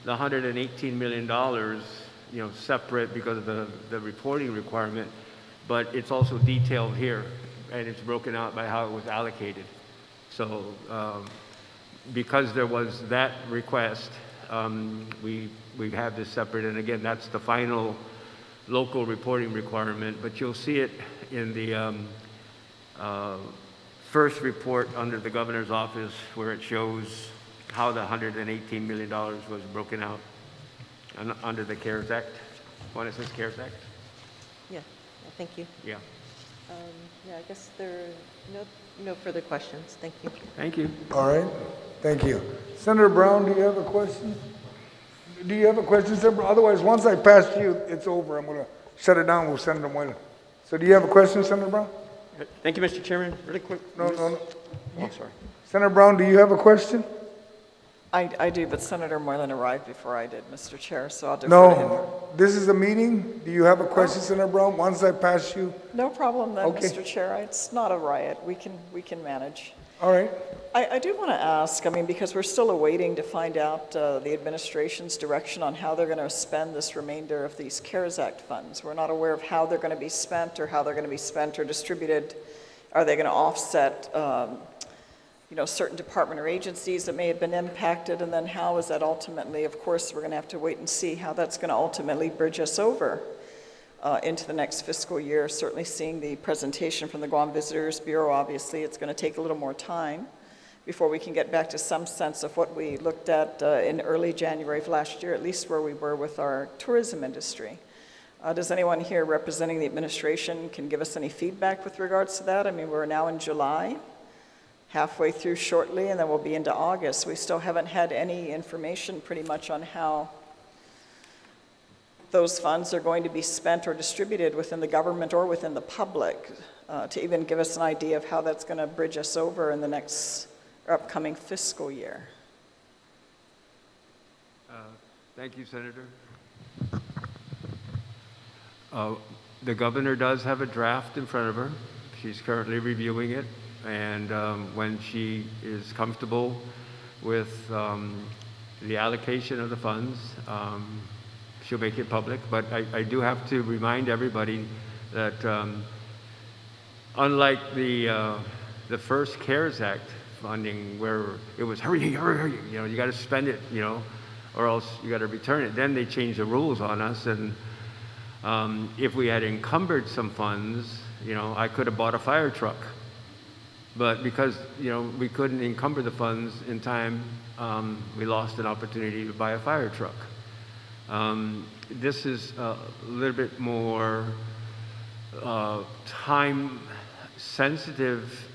the $118 million, separate because of the reporting requirement, but it's also detailed here, and it's broken out by how it was allocated. So because there was that request, we have this separate, and again, that's the final local reporting requirement, but you'll see it in the first report under the governor's office, where it shows how the $118 million was broken out under the CARES Act. When it says CARES Act? Yeah, thank you. Yeah. Yeah, I guess there are no further questions. Thank you. Thank you. All right, thank you. Senator Brown, do you have a question? Do you have a question, Senator Brown? Otherwise, once I pass you, it's over. I'm going to shut it down with Senator Muela. So do you have a question, Senator Brown? Thank you, Mr. Chairman. Really quick. No. Oh, sorry. Senator Brown, do you have a question? I do, but Senator Moylan arrived before I did, Mr. Chair, so I'll defer to him. No, this is a meeting. Do you have a question, Senator Brown? Once I pass you? No problem then, Okay. Mr. Chair. It's not a riot. We can manage. All right. I do want to ask, because we're still awaiting to find out the administration's direction on how they're going to spend this remainder of these CARES Act funds. We're not aware of how they're going to be spent or how they're going to be spent or distributed. Are they going to offset certain department or agencies that may have been impacted, and then how is that ultimately, of course, we're going to have to wait and see how that's going to ultimately bridge us over into the next fiscal year. Certainly seeing the presentation from the Guam Visitors Bureau, obviously it's going to take a little more time before we can get back to some sense of what we looked at in early January of last year, at least where we were with our tourism industry. Does anyone here representing the administration can give us any feedback with regards to that? We're now in July, halfway through shortly, and then we'll be into August. We still haven't had any information pretty much on how those funds are going to be spent or distributed within the government or within the public, to even give us an idea of how that's going to bridge us over in the next or upcoming fiscal year. Thank you, Senator. The governor does have a draft in front of her. She's currently reviewing it, and when she is comfortable with the allocation of the funds, she'll make it public. But I do have to remind everybody that unlike the first CARES Act funding, where it was hurry, you got to spend it, or else you got to return it. Then they changed the rules on us, and if we had encumbered some funds, I could have bought a fire truck. But because, we couldn't encumber the funds in time, we lost an opportunity to buy a fire truck. This is a little bit more time sensitive,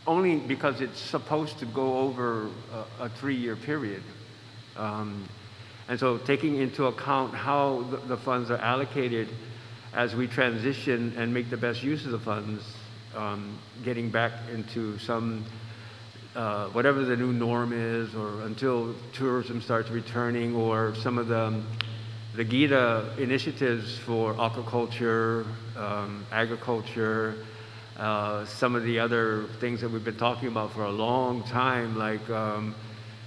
only because it's supposed to go over a 3-year period. And so taking into account how the funds are allocated as we transition and make the best use of the funds, getting back into some, whatever the new norm is, or until tourism starts returning, or some of the GITA initiatives for aquaculture, agriculture, some of the other things that we've been talking about for a long time, like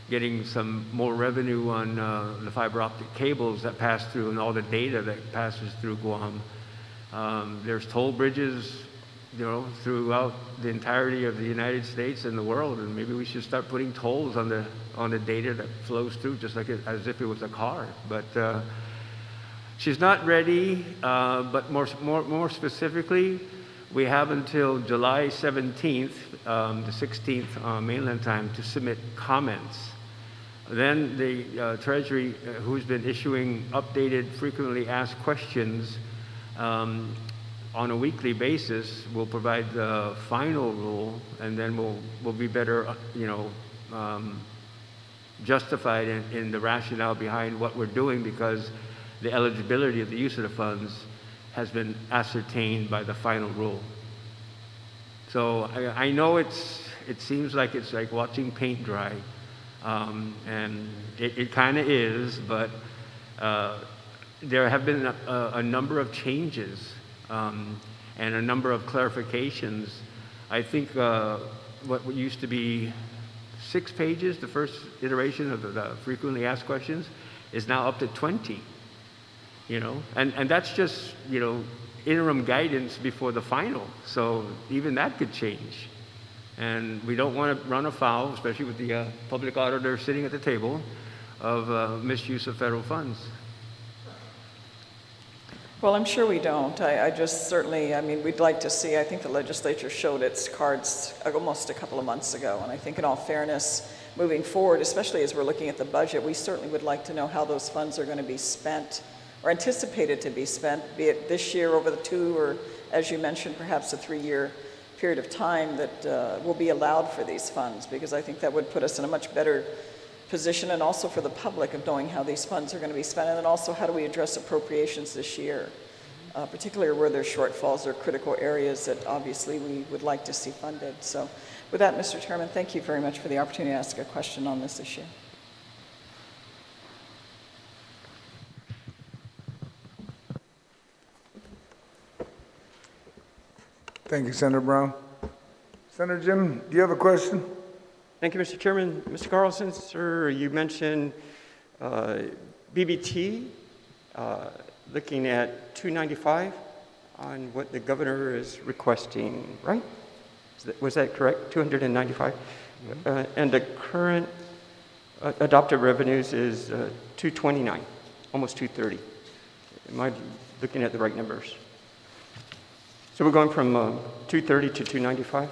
getting some more revenue on the fiber optic cables that pass through and all the data that passes through Guam. There's toll bridges, throughout the entirety of the United States and the world, and maybe we should start putting tolls on the data that flows through, just like as if it was a car. But she's not ready. But more specifically, we have until July 17th, the 16th mainland time, to submit comments. Then the Treasury, who's been issuing updated, frequently asked questions on a weekly basis, will provide the final rule, and then we'll be better, justified in the rationale behind what we're doing, because the eligibility of the use of the funds has been ascertained by the final rule. So I know it's it seems like it's like watching paint dry. And it kind of is, but there have been a number of changes and a number of clarifications. I think what used to be 6 pages, the first iteration of the frequently asked questions, is now up to 20, you know? And that's just, you know, interim guidance before the final. So even that could change. And we don't want to run afoul, especially with the public auditor sitting at the table, of misuse of federal funds. Well, I'm sure we don't. I just certainly, I mean, we'd like to see, I think the legislature showed its cards almost a couple of months ago. And I think in all fairness, moving forward, especially as we're looking at the budget, we certainly would like to know how those funds are going to be spent or anticipated to be spent, be it this year over the 2 or, as you mentioned, perhaps a 3-year period of time that will be allowed for these funds, because I think that would put us in a much better position, and also for the public, of knowing how these funds are going to be spent, and then also how do we address appropriations this year, particularly where there's shortfalls or critical areas that obviously we would like to see funded. So with that, Mr. Chairman, thank you very much for the opportunity to ask a question on this issue. Thank you, Senator Brown. Senator Jim, do you have a question? Thank you, Mr. Chairman. Mr. Carlson, sir, you mentioned BBT, looking at 295 on what the governor is requesting, right? Was that correct? 295? And the current adopted revenues is 229, almost 230. Am I looking at the right numbers? So we're going from 230 to 295?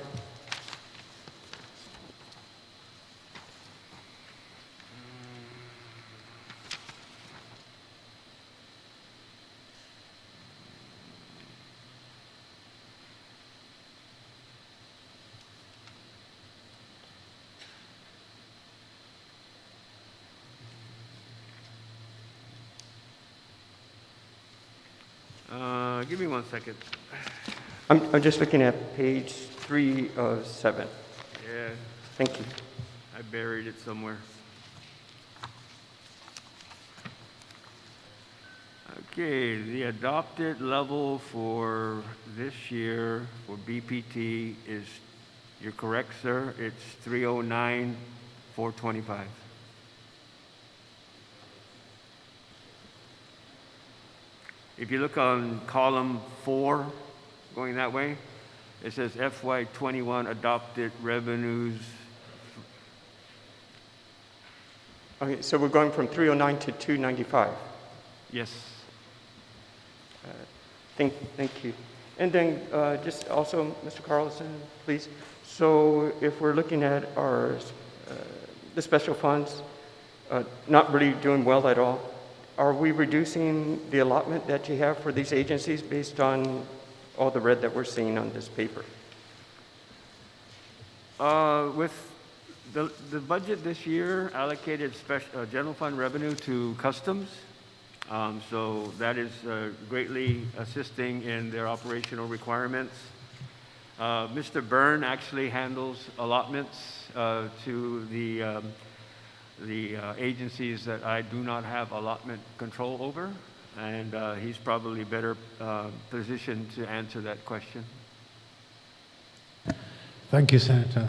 Give me 1 second. I'm just looking at page 3 of 7. Yeah. Thank you. I buried it somewhere. Okay, the adopted level for this year for BPT is, you're correct, sir, it's 309,425. If you look on column 4, going that way, it says FY21 adopted revenues. Okay, so we're going from 309 to 295. Yes. Thank you. And then just also, Mr. Carlson, please. So if we're looking at our the special funds, not really doing well at all, are we reducing the allotment that you have for these agencies based on all the red that we're seeing on this paper? With the budget this year allocated general fund revenue to customs, so that is greatly assisting in their operational requirements. Mr. Byrne actually handles allotments to the agencies that I do not have allotment control over, and he's probably better positioned to answer that question. Thank you, Senator.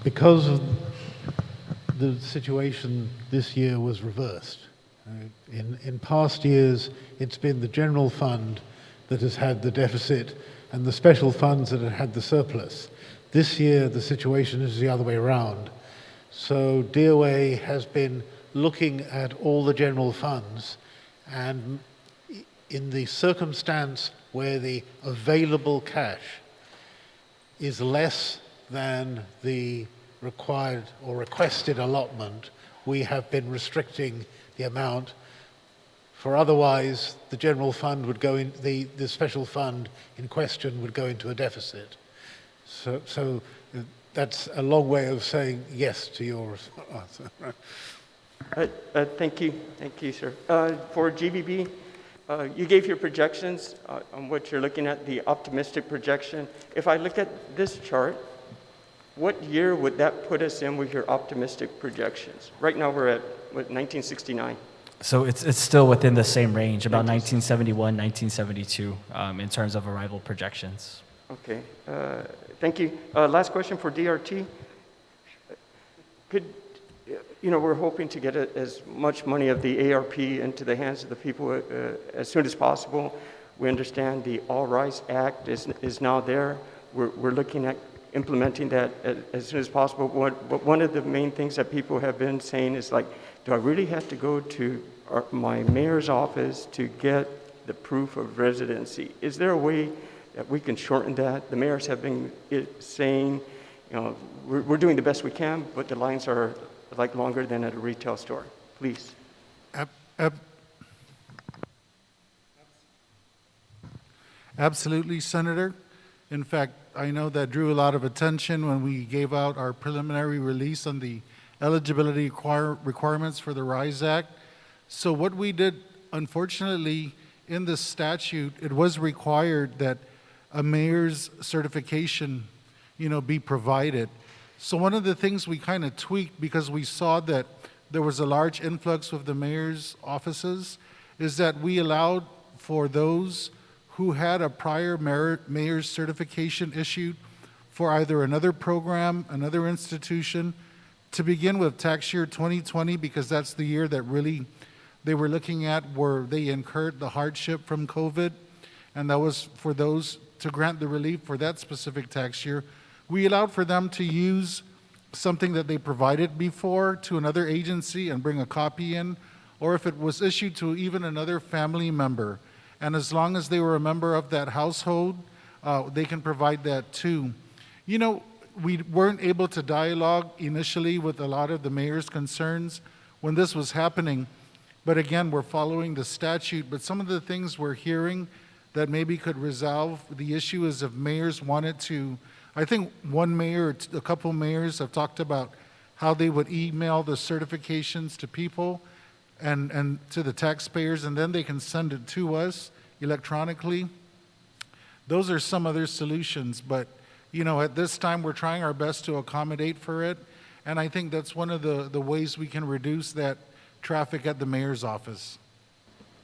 Because of the situation this year was reversed. In past years, it's been the general fund that has had the deficit and the special funds that have had the surplus. This year, the situation is the other way around. So DOA has been looking at all the general funds, and in the circumstance where the available cash is less than the required or requested allotment, we have been restricting the amount. For otherwise, the general fund would go in, the special fund in question would go into a deficit. So that's a long way of saying yes to your answer. Thank you, sir. For GBB, You gave your projections on what you're looking at, the optimistic projection. If I look at this chart, what year would that put us in with your optimistic projections? Right now we're at, what, 1969? So it's still within the same range, about 1971, 1972, in terms of arrival projections. Okay, thank you. Last question for DRT. Could, we're hoping to get as much money of the ARP into the hands of the people as soon as possible. We understand the All Rise Act is now there. We're looking at implementing that as soon as possible. But one of the main things that people have been saying is like, do I really have to go to my mayor's office to get the proof of residency? Is there a way that we can shorten that? The mayors have been saying, we're doing the best we can, but the lines are like longer than at a retail store. Please. Absolutely, Senator. In fact, I know that drew a lot of attention when we gave out our preliminary release on the eligibility requirements for the RISE Act. So what we did, unfortunately, in the statute, it was required that a mayor's certification, be provided. So one of the things we kind of tweaked, because we saw that there was a large influx of the mayor's offices, is that we allowed for those who had a prior mayor's certification issued for either another program, another institution, to begin with tax year 2020, because that's the year that really they were looking at where they incurred the hardship from COVID, and that was for those to grant the relief for that specific tax year. We allowed for them to use something that they provided before to another agency and bring a copy in, or if it was issued to even another family member. And as long as they were a member of that household, they can provide that too. We weren't able to dialogue initially with a lot of the mayor's concerns when this was happening. But again, we're following the statute. But some of the things we're hearing that maybe could resolve the issue is if mayors wanted to, I think one mayor or a couple mayors have talked about how they would email the certifications to people and to the taxpayers, and then they can send it to us electronically. Those are some other solutions, but at this time we're trying our best to accommodate for it, and I think that's one of the ways we can reduce that traffic at the mayor's office.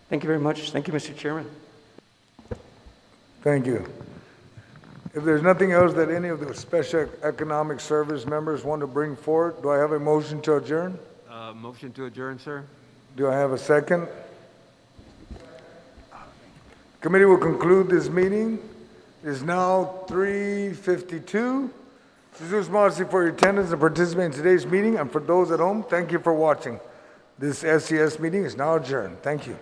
Thank you very much. Thank you, Mr. Chairman. Thank you. If there's nothing else that any of the Special Economic Service members want to bring forward, do I have a motion to adjourn? Motion to adjourn, sir. Do I have a second? Committee will conclude this meeting. It is now 3:52. Jesus Marcy for your attendance and participation in today's meeting, and for those at home, thank you for watching. This SES meeting is now adjourned. Thank you.